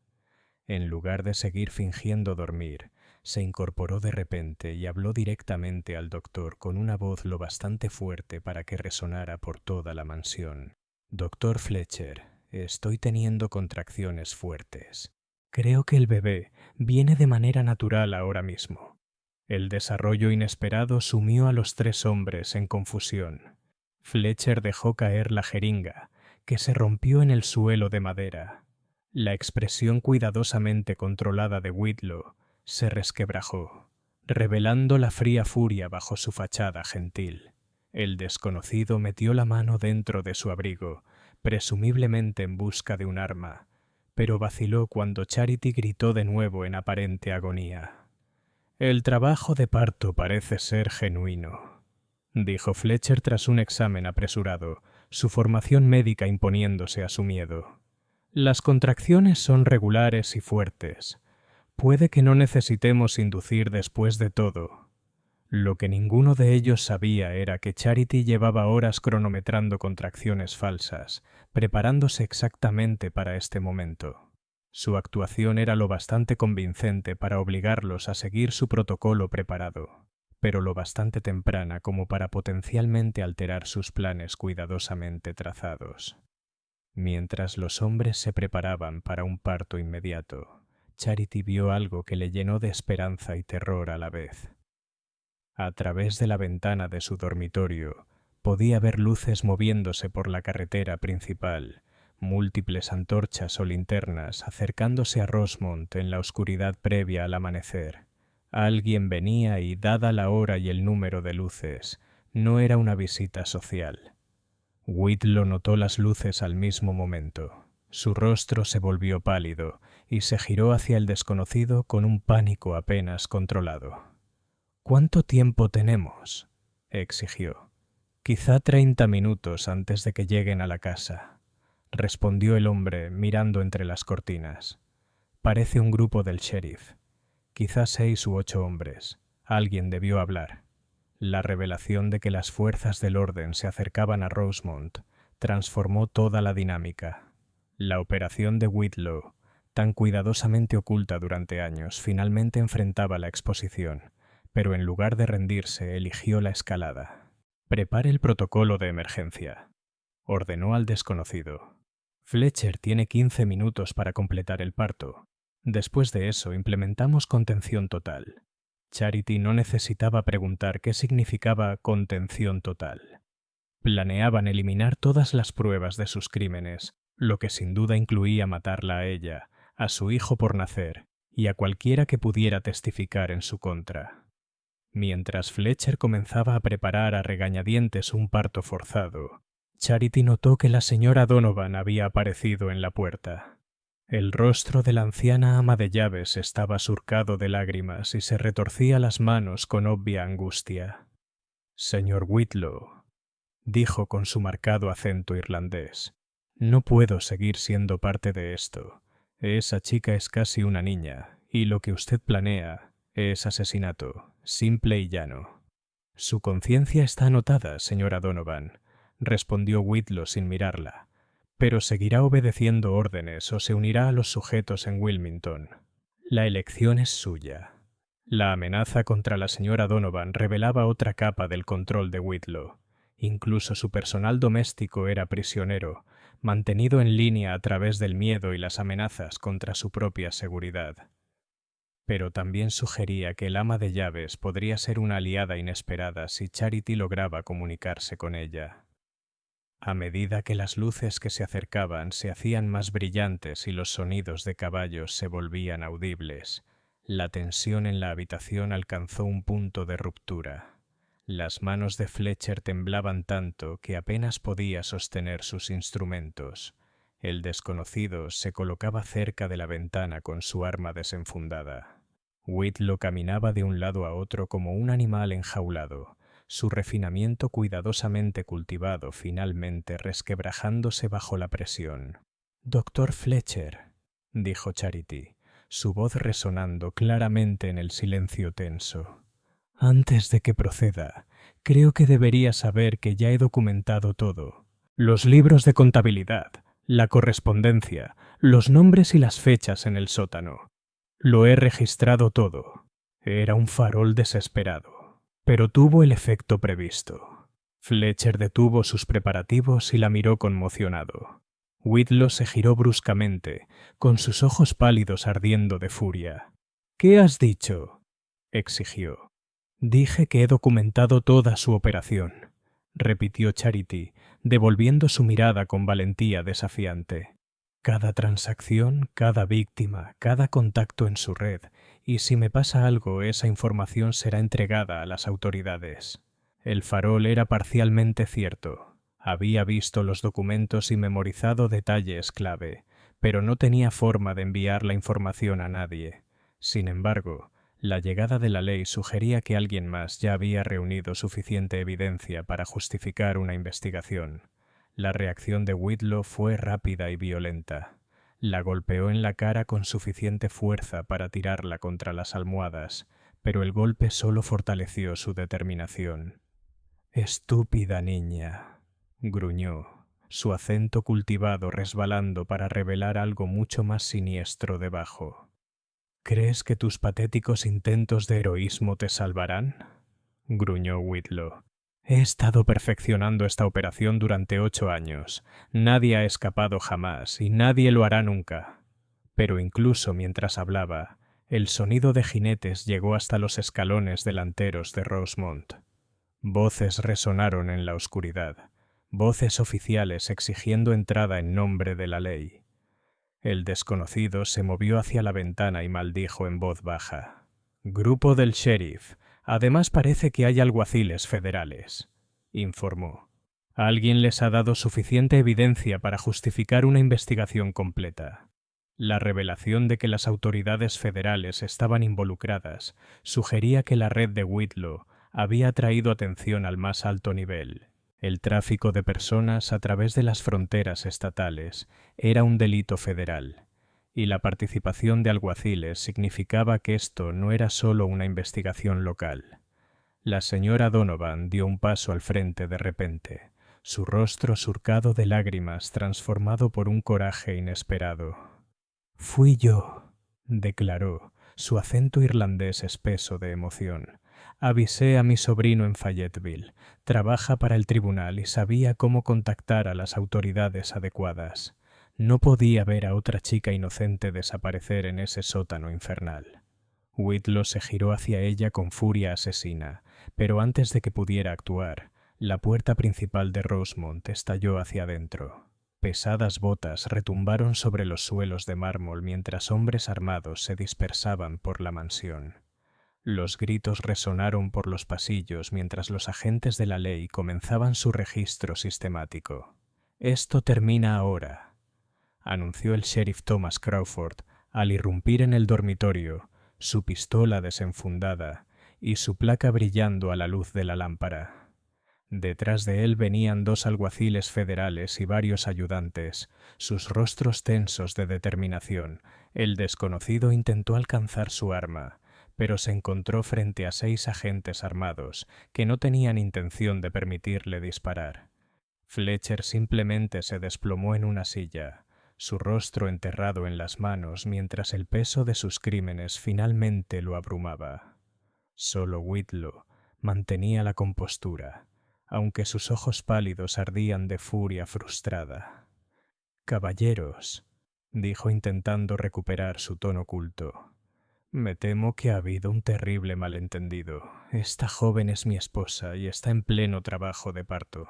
En lugar de seguir fingiendo dormir, se incorporó de repente y habló directamente al doctor con una voz lo bastante fuerte para que resonara por toda la mansión. Doctor Fletcher, estoy teniendo contracciones fuertes. Creo que el bebé viene de manera natural ahora mismo. El desarrollo inesperado sumió a los tres hombres en confusión. Fletcher dejó caer la jeringa, que se rompió en el suelo de madera. La expresión cuidadosamente controlada de Whitlow se resquebrajó, revelando la fría furia bajo su fachada gentil. El desconocido metió la mano dentro de su abrigo, presumiblemente en busca de un arma, pero vaciló cuando Charity gritó de nuevo en aparente agonía. «El trabajo de parto parece ser genuino», dijo Fletcher tras un examen apresurado, su formación médica imponiéndose a su miedo. «Las contracciones son regulares y fuertes. Puede que no necesitemos inducir después de todo». Lo que ninguno de ellos sabía era que Charity llevaba horas cronometrando contracciones falsas, preparándose exactamente para este momento. Su actuación era lo bastante convincente para obligarlos a seguir su protocolo preparado, pero lo bastante temprana como para potencialmente alterar sus planes cuidadosamente trazados. Mientras los hombres se preparaban para un parto inmediato, Charity vio algo que le llenó de esperanza y terror a la vez. A través de la ventana de su dormitorio podía ver luces moviéndose por la carretera principal, múltiples antorchas o linternas acercándose a Rosemont en la oscuridad previa al amanecer. Alguien venía y, dada la hora y el número de luces, no era una visita social. Whitlow notó las luces al mismo momento. Su rostro se volvió pálido y se giró hacia el desconocido con un pánico apenas controlado. «¿Cuánto tiempo tenemos?», exigió. «Quizá 30 minutos antes de que lleguen a la casa», respondió el hombre mirando entre las cortinas. «Parece un grupo del sheriff. Quizá 6 u 8 hombres. Alguien debió hablar». La revelación de que las fuerzas del orden se acercaban a Rosemont transformó toda la dinámica. La operación de Whitlow, tan cuidadosamente oculta durante años, finalmente enfrentaba la exposición, pero en lugar de rendirse, eligió la escalada. «Prepare el protocolo de emergencia», ordenó al desconocido. «Fletcher tiene 15 minutos para completar el parto. Después de eso, implementamos contención total». Charity no necesitaba preguntar qué significaba contención total. Planeaban eliminar todas las pruebas de sus crímenes, lo que sin duda incluía matarla a ella, a su hijo por nacer y a cualquiera que pudiera testificar en su contra. Mientras Fletcher comenzaba a preparar a regañadientes un parto forzado, Charity notó que la señora Donovan había aparecido en la puerta. El rostro de la anciana ama de llaves estaba surcado de lágrimas y se retorcía las manos con obvia angustia. «Señor Whitlow», dijo con su marcado acento irlandés, «no puedo seguir siendo parte de esto. Esa chica es casi una niña, y lo que usted planea es asesinato, simple y llano». «Su conciencia está anotada, señora Donovan», respondió Whitlow sin mirarla, «pero seguirá obedeciendo órdenes o se unirá a los sujetos en Wilmington. La elección es suya». La amenaza contra la señora Donovan revelaba otra capa del control de Whitlow. Incluso su personal doméstico era prisionero, mantenido en línea a través del miedo y las amenazas contra su propia seguridad. Pero también sugería que el ama de llaves podría ser una aliada inesperada si Charity lograba comunicarse con ella. A medida que las luces que se acercaban se hacían más brillantes y los sonidos de caballos se volvían audibles, la tensión en la habitación alcanzó un punto de ruptura. Las manos de Fletcher temblaban tanto que apenas podía sostener sus instrumentos. El desconocido se colocaba cerca de la ventana con su arma desenfundada. Whitlow caminaba de un lado a otro como un animal enjaulado, su refinamiento cuidadosamente cultivado finalmente resquebrajándose bajo la presión. «Doctor Fletcher», dijo Charity, su voz resonando claramente en el silencio tenso. «Antes de que proceda, creo que debería saber que ya he documentado todo. Los libros de contabilidad, la correspondencia, los nombres y las fechas en el sótano. Lo he registrado todo. Era un farol desesperado, pero tuvo el efecto previsto». Fletcher detuvo sus preparativos y la miró conmocionado. Whitlow se giró bruscamente, con sus ojos pálidos ardiendo de furia. «¿Qué has dicho?», exigió. «Dije que he documentado toda su operación», repitió Charity, devolviendo su mirada con valentía desafiante. «Cada transacción, cada víctima, cada contacto en su red, y si me pasa algo, esa información será entregada a las autoridades». El farol era parcialmente cierto. Había visto los documentos y memorizado detalles clave, pero no tenía forma de enviar la información a nadie. Sin embargo, la llegada de la ley sugería que alguien más ya había reunido suficiente evidencia para justificar una investigación. La reacción de Whitlow fue rápida y violenta. La golpeó en la cara con suficiente fuerza para tirarla contra las almohadas, pero el golpe solo fortaleció su determinación. «Estúpida niña», gruñó, su acento cultivado resbalando para revelar algo mucho más siniestro debajo. «¿Crees que tus patéticos intentos de heroísmo te salvarán?», gruñó Whitlow. «He estado perfeccionando esta operación durante 8 años. Nadie ha escapado jamás y nadie lo hará nunca». Pero incluso mientras hablaba, el sonido de jinetes llegó hasta los escalones delanteros de Rosemont. Voces resonaron en la oscuridad, voces oficiales exigiendo entrada en nombre de la ley. El desconocido se movió hacia la ventana y maldijo en voz baja. «Grupo del sheriff. Además parece que hay alguaciles federales», informó. «Alguien les ha dado suficiente evidencia para justificar una investigación completa». La revelación de que las autoridades federales estaban involucradas sugería que la red de Whitlow había atraído atención al más alto nivel. El tráfico de personas a través de las fronteras estatales era un delito federal, y la participación de alguaciles significaba que esto no era solo una investigación local. La señora Donovan dio un paso al frente de repente, su rostro surcado de lágrimas transformado por un coraje inesperado. «Fui yo», declaró, su acento irlandés espeso de emoción. «Avisé a mi sobrino en Fayetteville. Trabaja para el tribunal y sabía cómo contactar a las autoridades adecuadas. No podía ver a otra chica inocente desaparecer en ese sótano infernal». Whitlow se giró hacia ella con furia asesina, pero antes de que pudiera actuar, la puerta principal de Rosemont estalló hacia adentro. Pesadas botas retumbaron sobre los suelos de mármol mientras hombres armados se dispersaban por la mansión. Los gritos resonaron por los pasillos mientras los agentes de la ley comenzaban su registro sistemático. «Esto termina ahora». anunció el sheriff Thomas Crawford al irrumpir en el dormitorio, su pistola desenfundada y su placa brillando a la luz de la lámpara. Detrás de él venían 2 alguaciles federales y varios ayudantes, sus rostros tensos de determinación. El desconocido intentó alcanzar su arma, pero se encontró frente a 6 agentes armados que no tenían intención de permitirle disparar. Fletcher simplemente se desplomó en una silla, su rostro enterrado en las manos mientras el peso de sus crímenes finalmente lo abrumaba. Solo Whitlow mantenía la compostura, aunque sus ojos pálidos ardían de furia frustrada. «Caballeros», dijo intentando recuperar su tono culto, «me temo que ha habido un terrible malentendido. Esta joven es mi esposa y está en pleno trabajo de parto.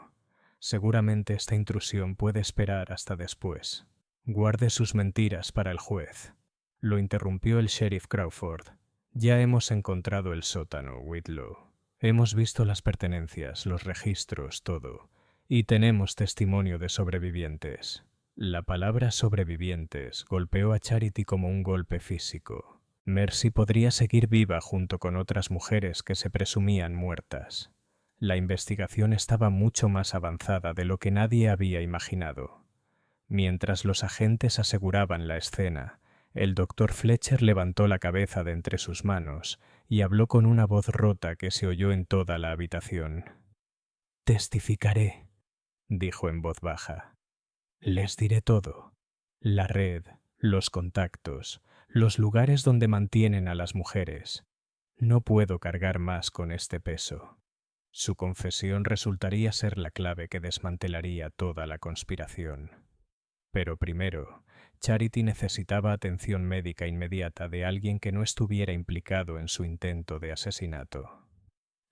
Seguramente esta intrusión puede esperar hasta después». «Guarde sus mentiras para el juez», lo interrumpió el sheriff Crawford. «Ya hemos encontrado el sótano, Whitlow. Hemos visto las pertenencias, los registros, todo, y tenemos testimonio de sobrevivientes». La palabra sobrevivientes golpeó a Charity como un golpe físico. Mercy podría seguir viva junto con otras mujeres que se presumían muertas. La investigación estaba mucho más avanzada de lo que nadie había imaginado. Mientras los agentes aseguraban la escena, el doctor Fletcher levantó la cabeza de entre sus manos y habló con una voz rota que se oyó en toda la habitación. «Testificaré», dijo en voz baja. «Les diré todo. La red, los contactos, los lugares donde mantienen a las mujeres. No puedo cargar más con este peso». Su confesión resultaría ser la clave que desmantelaría toda la conspiración. Pero primero, Charity necesitaba atención médica inmediata de alguien que no estuviera implicado en su intento de asesinato.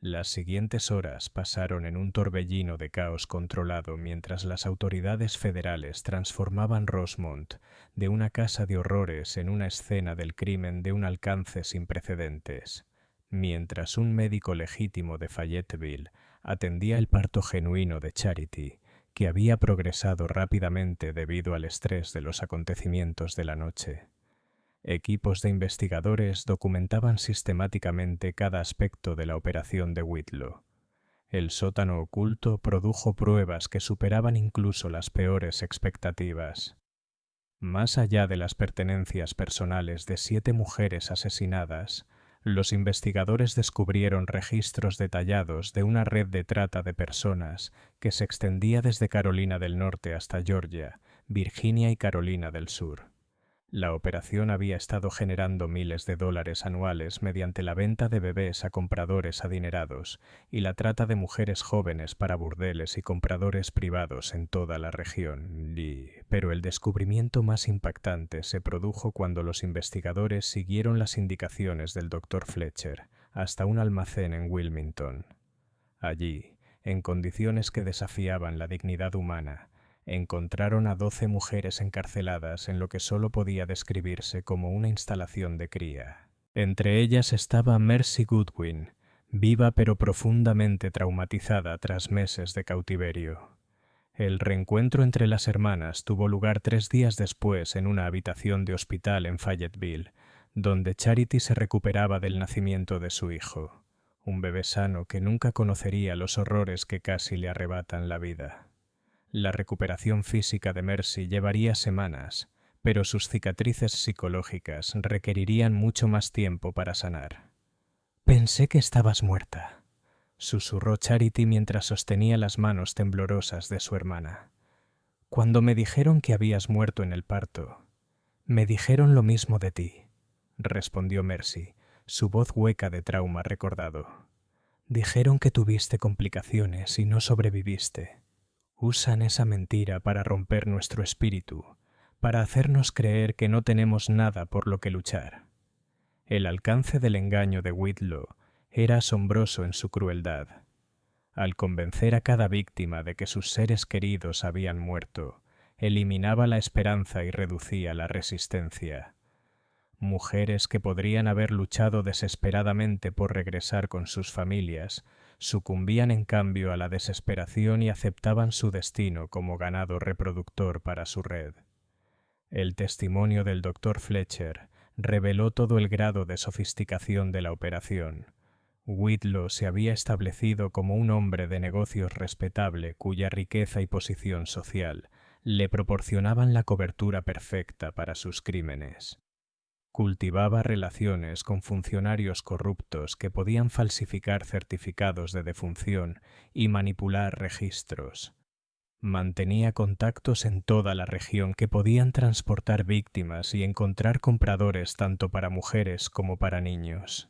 Las siguientes horas pasaron en un torbellino de caos controlado mientras las autoridades federales transformaban Rosemont de una casa de horrores en una escena del crimen de un alcance sin precedentes, mientras un médico legítimo de Fayetteville atendía el parto genuino de Charity, que había progresado rápidamente debido al estrés de los acontecimientos de la noche. Equipos de investigadores documentaban sistemáticamente cada aspecto de la operación de Whitlow. El sótano oculto produjo pruebas que superaban incluso las peores expectativas. Más allá de las pertenencias personales de 7 mujeres asesinadas, los investigadores descubrieron registros detallados de una red de trata de personas que se extendía desde Carolina del Norte hasta Georgia, Virginia y Carolina del Sur. La operación había estado generando miles de dólares anuales mediante la venta de bebés a compradores adinerados y la trata de mujeres jóvenes para burdeles y compradores privados en toda la región. Pero el descubrimiento más impactante se produjo cuando los investigadores siguieron las indicaciones del Dr. Fletcher hasta un almacén en Wilmington. Allí, en condiciones que desafiaban la dignidad humana, encontraron a 12 mujeres encarceladas en lo que solo podía describirse como una instalación de cría. Entre ellas estaba Mercy Goodwin, viva pero profundamente traumatizada tras meses de cautiverio. El reencuentro entre las hermanas tuvo lugar 3 días después en una habitación de hospital en Fayetteville, donde Charity se recuperaba del nacimiento de su hijo, un bebé sano que nunca conocería los horrores que casi le arrebatan la vida. La recuperación física de Mercy llevaría semanas, pero sus cicatrices psicológicas requerirían mucho más tiempo para sanar. «Pensé que estabas muerta», susurró Charity mientras sostenía las manos temblorosas de su hermana. «Cuando me dijeron que habías muerto en el parto, me dijeron lo mismo de ti», respondió Mercy, su voz hueca de trauma recordado. «Dijeron que tuviste complicaciones y no sobreviviste. Usan esa mentira para romper nuestro espíritu, para hacernos creer que no tenemos nada por lo que luchar». El alcance del engaño de Whitlow era asombroso en su crueldad. Al convencer a cada víctima de que sus seres queridos habían muerto, eliminaba la esperanza y reducía la resistencia. Mujeres que podrían haber luchado desesperadamente por regresar con sus familias, sucumbían en cambio a la desesperación y aceptaban su destino como ganado reproductor para su red. El testimonio del Dr. Fletcher reveló todo el grado de sofisticación de la operación. Whitlow se había establecido como un hombre de negocios respetable cuya riqueza y posición social le proporcionaban la cobertura perfecta para sus crímenes. Cultivaba relaciones con funcionarios corruptos que podían falsificar certificados de defunción y manipular registros. Mantenía contactos en toda la región que podían transportar víctimas y encontrar compradores tanto para mujeres como para niños.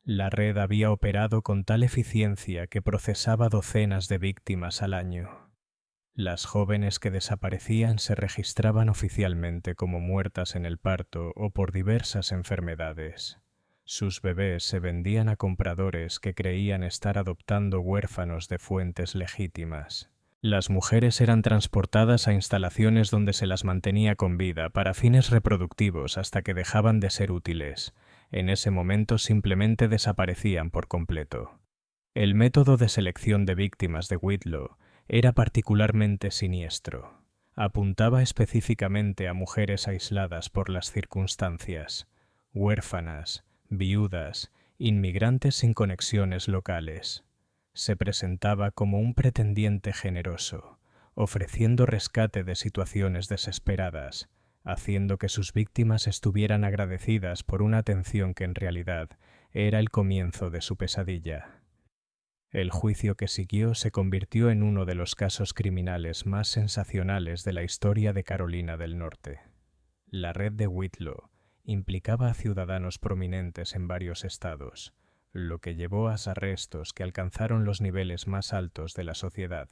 La red había operado con tal eficiencia que procesaba docenas de víctimas al año. Las jóvenes que desaparecían se registraban oficialmente como muertas en el parto o por diversas enfermedades. Sus bebés se vendían a compradores que creían estar adoptando huérfanos de fuentes legítimas. Las mujeres eran transportadas a instalaciones donde se las mantenía con vida para fines reproductivos hasta que dejaban de ser útiles. En ese momento simplemente desaparecían por completo. El método de selección de víctimas de Whitlow era particularmente siniestro. Apuntaba específicamente a mujeres aisladas por las circunstancias, huérfanas, viudas, inmigrantes sin conexiones locales. Se presentaba como un pretendiente generoso, ofreciendo rescate de situaciones desesperadas, haciendo que sus víctimas estuvieran agradecidas por una atención que en realidad era el comienzo de su pesadilla. El juicio que siguió se convirtió en uno de los casos criminales más sensacionales de la historia de Carolina del Norte. La red de Whitlow implicaba a ciudadanos prominentes en varios estados, lo que llevó a arrestos que alcanzaron los niveles más altos de la sociedad.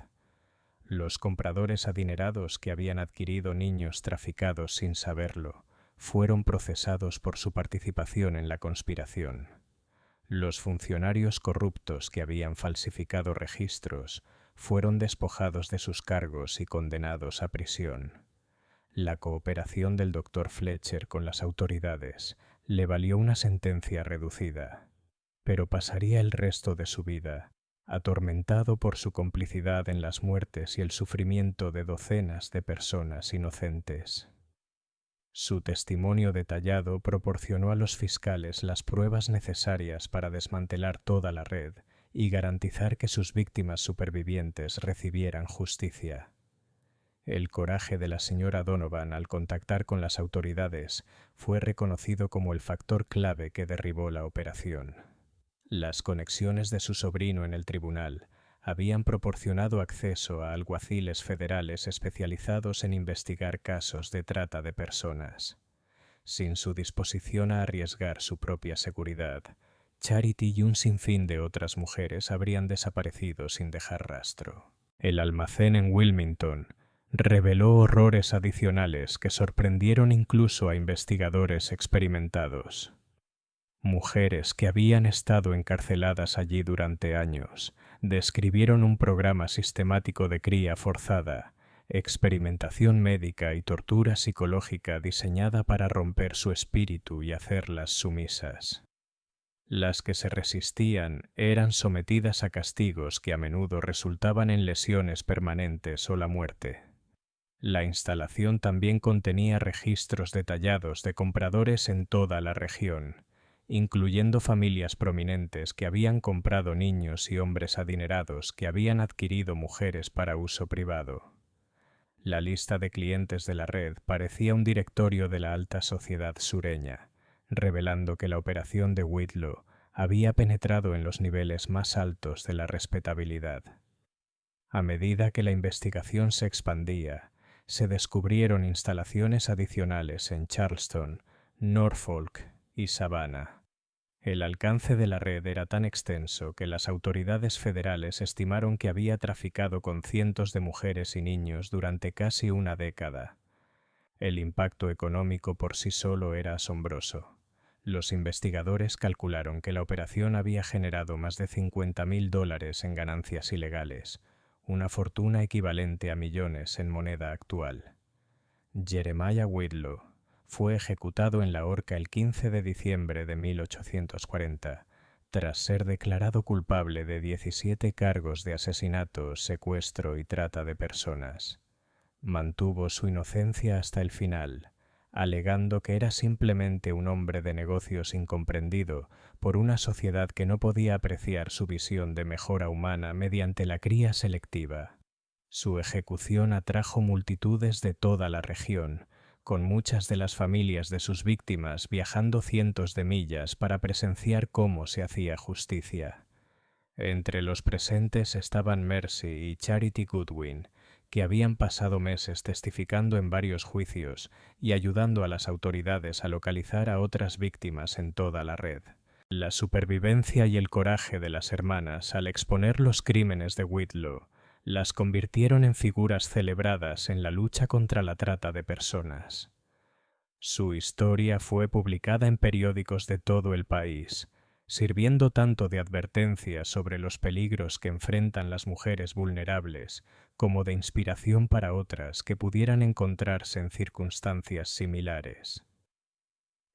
Los compradores adinerados que habían adquirido niños traficados sin saberlo fueron procesados por su participación en la conspiración. Los funcionarios corruptos que habían falsificado registros fueron despojados de sus cargos y condenados a prisión. La cooperación del Dr. Fletcher con las autoridades le valió una sentencia reducida, pero pasaría el resto de su vida atormentado por su complicidad en las muertes y el sufrimiento de docenas de personas inocentes. Su testimonio detallado proporcionó a los fiscales las pruebas necesarias para desmantelar toda la red y garantizar que sus víctimas supervivientes recibieran justicia. El coraje de la señora Donovan al contactar con las autoridades fue reconocido como el factor clave que derribó la operación. Las conexiones de su sobrino en el tribunal habían proporcionado acceso a alguaciles federales especializados en investigar casos de trata de personas. Sin su disposición a arriesgar su propia seguridad, Charity y un sinfín de otras mujeres habrían desaparecido sin dejar rastro. El almacén en Wilmington reveló horrores adicionales que sorprendieron incluso a investigadores experimentados. Mujeres que habían estado encarceladas allí durante años describieron un programa sistemático de cría forzada, experimentación médica y tortura psicológica diseñada para romper su espíritu y hacerlas sumisas. Las que se resistían eran sometidas a castigos que a menudo resultaban en lesiones permanentes o la muerte. La instalación también contenía registros detallados de compradores en toda la región, incluyendo familias prominentes que habían comprado niños y hombres adinerados que habían adquirido mujeres para uso privado. La lista de clientes de la red parecía un directorio de la alta sociedad sureña, revelando que la operación de Whitlow había penetrado en los niveles más altos de la respetabilidad. A medida que la investigación se expandía, se descubrieron instalaciones adicionales en Charleston, Norfolk y Savannah. El alcance de la red era tan extenso que las autoridades federales estimaron que había traficado con cientos de mujeres y niños durante casi una década. El impacto económico por sí solo era asombroso. Los investigadores calcularon que la operación había generado más de $50,000 en ganancias ilegales, una fortuna equivalente a millones en moneda actual. Jeremiah Whitlow fue ejecutado en la horca el 15 de diciembre de 1840, tras ser declarado culpable de 17 cargos de asesinato, secuestro y trata de personas. Mantuvo su inocencia hasta el final, alegando que era simplemente un hombre de negocios incomprendido por una sociedad que no podía apreciar su visión de mejora humana mediante la cría selectiva. Su ejecución atrajo multitudes de toda la región, con muchas de las familias de sus víctimas viajando cientos de millas para presenciar cómo se hacía justicia. Entre los presentes estaban Mercy y Charity Goodwin, que habían pasado meses testificando en varios juicios y ayudando a las autoridades a localizar a otras víctimas en toda la red. La supervivencia y el coraje de las hermanas al exponer los crímenes de Whitlow las convirtieron en figuras celebradas en la lucha contra la trata de personas. Su historia fue publicada en periódicos de todo el país, sirviendo tanto de advertencia sobre los peligros que enfrentan las mujeres vulnerables como de inspiración para otras que pudieran encontrarse en circunstancias similares.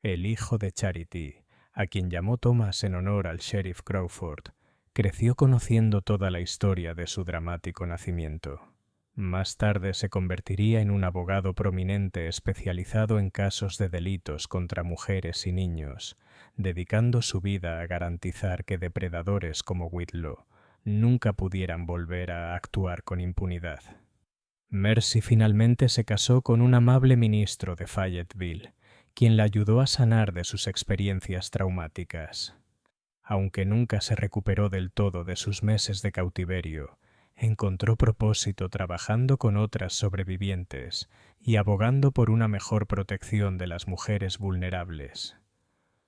El hijo de Charity, a quien llamó Thomas en honor al sheriff Crawford, creció conociendo toda la historia de su dramático nacimiento. Más tarde se convertiría en un abogado prominente especializado en casos de delitos contra mujeres y niños, dedicando su vida a garantizar que depredadores como Whitlow nunca pudieran volver a actuar con impunidad. Mercy finalmente se casó con un amable ministro de Fayetteville, quien la ayudó a sanar de sus experiencias traumáticas. Aunque nunca se recuperó del todo de sus meses de cautiverio, encontró propósito trabajando con otras sobrevivientes y abogando por una mejor protección de las mujeres vulnerables.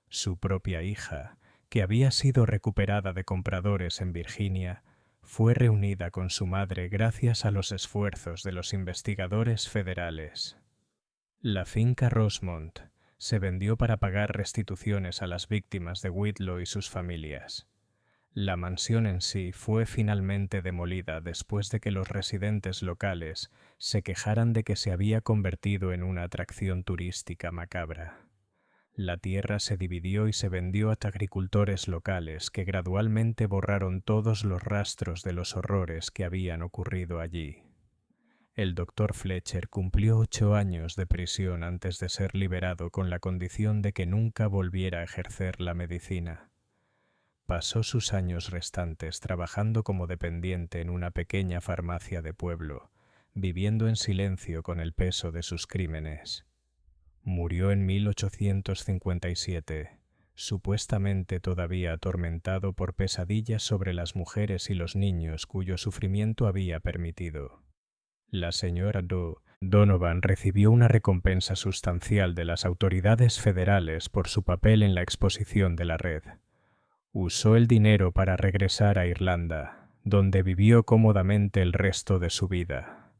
Su propia hija, que había sido recuperada de compradores en Virginia, fue reunida con su madre gracias a los esfuerzos de los investigadores federales. La finca Rosemont se vendió para pagar restituciones a las víctimas de Whitlow y sus familias. La mansión en sí fue finalmente demolida después de que los residentes locales se quejaran de que se había convertido en una atracción turística macabra. La tierra se dividió y se vendió a agricultores locales que gradualmente borraron todos los rastros de los horrores que habían ocurrido allí. El doctor Fletcher cumplió 8 años de prisión antes de ser liberado con la condición de que nunca volviera a ejercer la medicina. Pasó sus años restantes trabajando como dependiente en una pequeña farmacia de pueblo, viviendo en silencio con el peso de sus crímenes. Murió en 1857, supuestamente todavía atormentado por pesadillas sobre las mujeres y los niños cuyo sufrimiento había permitido. La señora Donovan recibió una recompensa sustancial de las autoridades federales por su papel en la exposición de la red. Usó el dinero para regresar a Irlanda, donde vivió cómodamente el resto de su vida.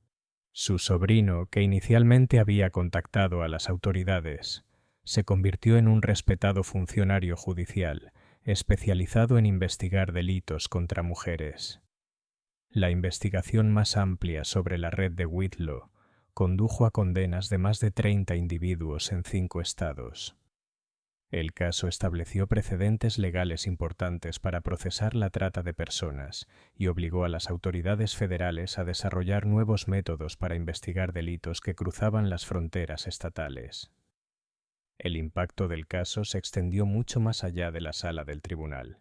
Su sobrino, que inicialmente había contactado a las autoridades, se convirtió en un respetado funcionario judicial, especializado en investigar delitos contra mujeres. La investigación más amplia sobre la red de Whitlow condujo a condenas de más de 30 individuos en 5 estados. El caso estableció precedentes legales importantes para procesar la trata de personas y obligó a las autoridades federales a desarrollar nuevos métodos para investigar delitos que cruzaban las fronteras estatales. El impacto del caso se extendió mucho más allá de la sala del tribunal.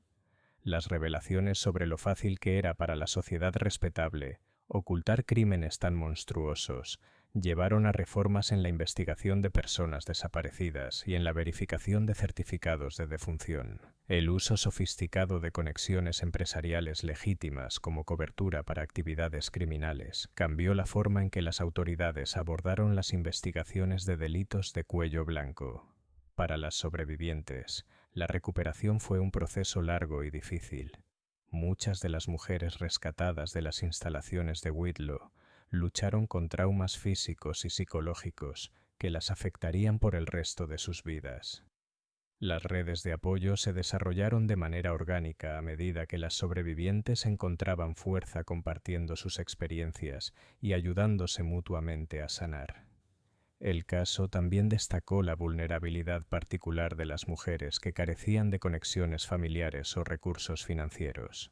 Las revelaciones sobre lo fácil que era para la sociedad respetable ocultar crímenes tan monstruosos llevaron a reformas en la investigación de personas desaparecidas y en la verificación de certificados de defunción. El uso sofisticado de conexiones empresariales legítimas como cobertura para actividades criminales cambió la forma en que las autoridades abordaron las investigaciones de delitos de cuello blanco. Para las sobrevivientes, la recuperación fue un proceso largo y difícil. Muchas de las mujeres rescatadas de las instalaciones de Whitlow lucharon con traumas físicos y psicológicos que las afectarían por el resto de sus vidas. Las redes de apoyo se desarrollaron de manera orgánica a medida que las sobrevivientes encontraban fuerza compartiendo sus experiencias y ayudándose mutuamente a sanar. El caso también destacó la vulnerabilidad particular de las mujeres que carecían de conexiones familiares o recursos financieros.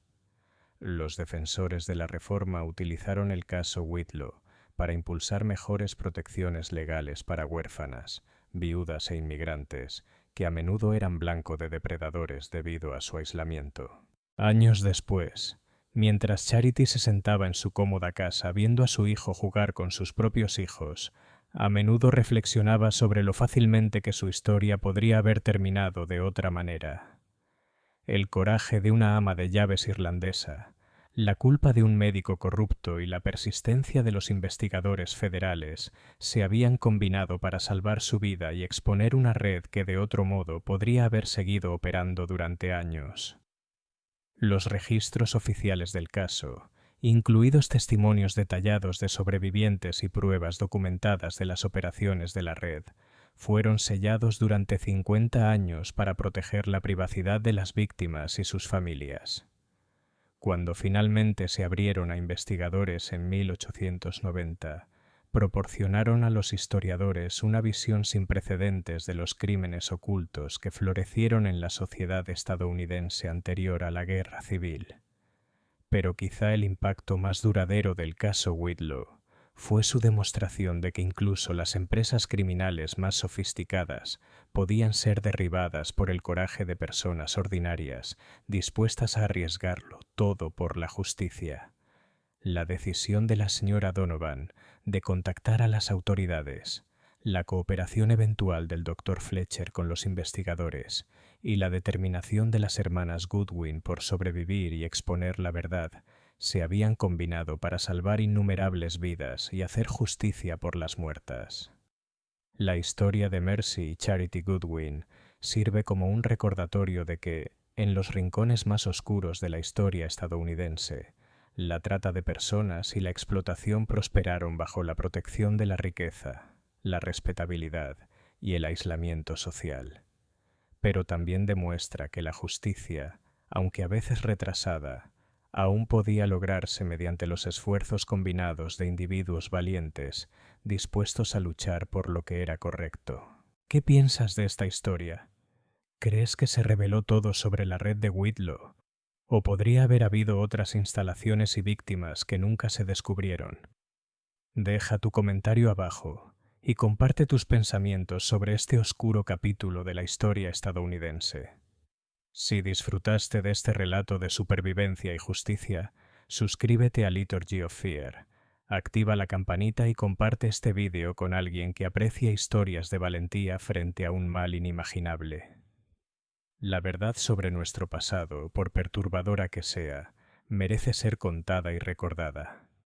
Los defensores de la reforma utilizaron el caso Whitlow para impulsar mejores protecciones legales para huérfanas, viudas e inmigrantes, que a menudo eran blanco de depredadores debido a su aislamiento. Años después, mientras Charity se sentaba en su cómoda casa viendo a su hijo jugar con sus propios hijos, a menudo reflexionaba sobre lo fácilmente que su historia podría haber terminado de otra manera. El coraje de una ama de llaves irlandesa, la culpa de un médico corrupto y la persistencia de los investigadores federales se habían combinado para salvar su vida y exponer una red que de otro modo podría haber seguido operando durante años. Los registros oficiales del caso, incluidos testimonios detallados de sobrevivientes y pruebas documentadas de las operaciones de la red, fueron sellados durante 50 años para proteger la privacidad de las víctimas y sus familias. Cuando finalmente se abrieron a investigadores en 1890, proporcionaron a los historiadores una visión sin precedentes de los crímenes ocultos que florecieron en la sociedad estadounidense anterior a la Guerra Civil. Pero quizá el impacto más duradero del caso Whitlow fue su demostración de que incluso las empresas criminales más sofisticadas podían ser derribadas por el coraje de personas ordinarias dispuestas a arriesgarlo todo por la justicia. La decisión de la señora Donovan de contactar a las autoridades, la cooperación eventual del Dr. Fletcher con los investigadores y la determinación de las hermanas Goodwin por sobrevivir y exponer la verdad se habían combinado para salvar innumerables vidas y hacer justicia por las muertas. La historia de Mercy y Charity Goodwin sirve como un recordatorio de que, en los rincones más oscuros de la historia estadounidense, la trata de personas y la explotación prosperaron bajo la protección de la riqueza, la respetabilidad y el aislamiento social. Pero también demuestra que la justicia, aunque a veces retrasada, aún podía lograrse mediante los esfuerzos combinados de individuos valientes dispuestos a luchar por lo que era correcto. ¿Qué piensas de esta historia? ¿Crees que se reveló todo sobre la red de Whitlow? ¿O podría haber habido otras instalaciones y víctimas que nunca se descubrieron? Deja tu comentario abajo y comparte tus pensamientos sobre este oscuro capítulo de la historia estadounidense. Si disfrutaste de este relato de supervivencia y justicia, suscríbete a Liturgy of Fear, activa la campanita y comparte este vídeo con alguien que aprecia historias de valentía frente a un mal inimaginable. La verdad sobre nuestro pasado, por perturbadora que sea, merece ser contada y recordada.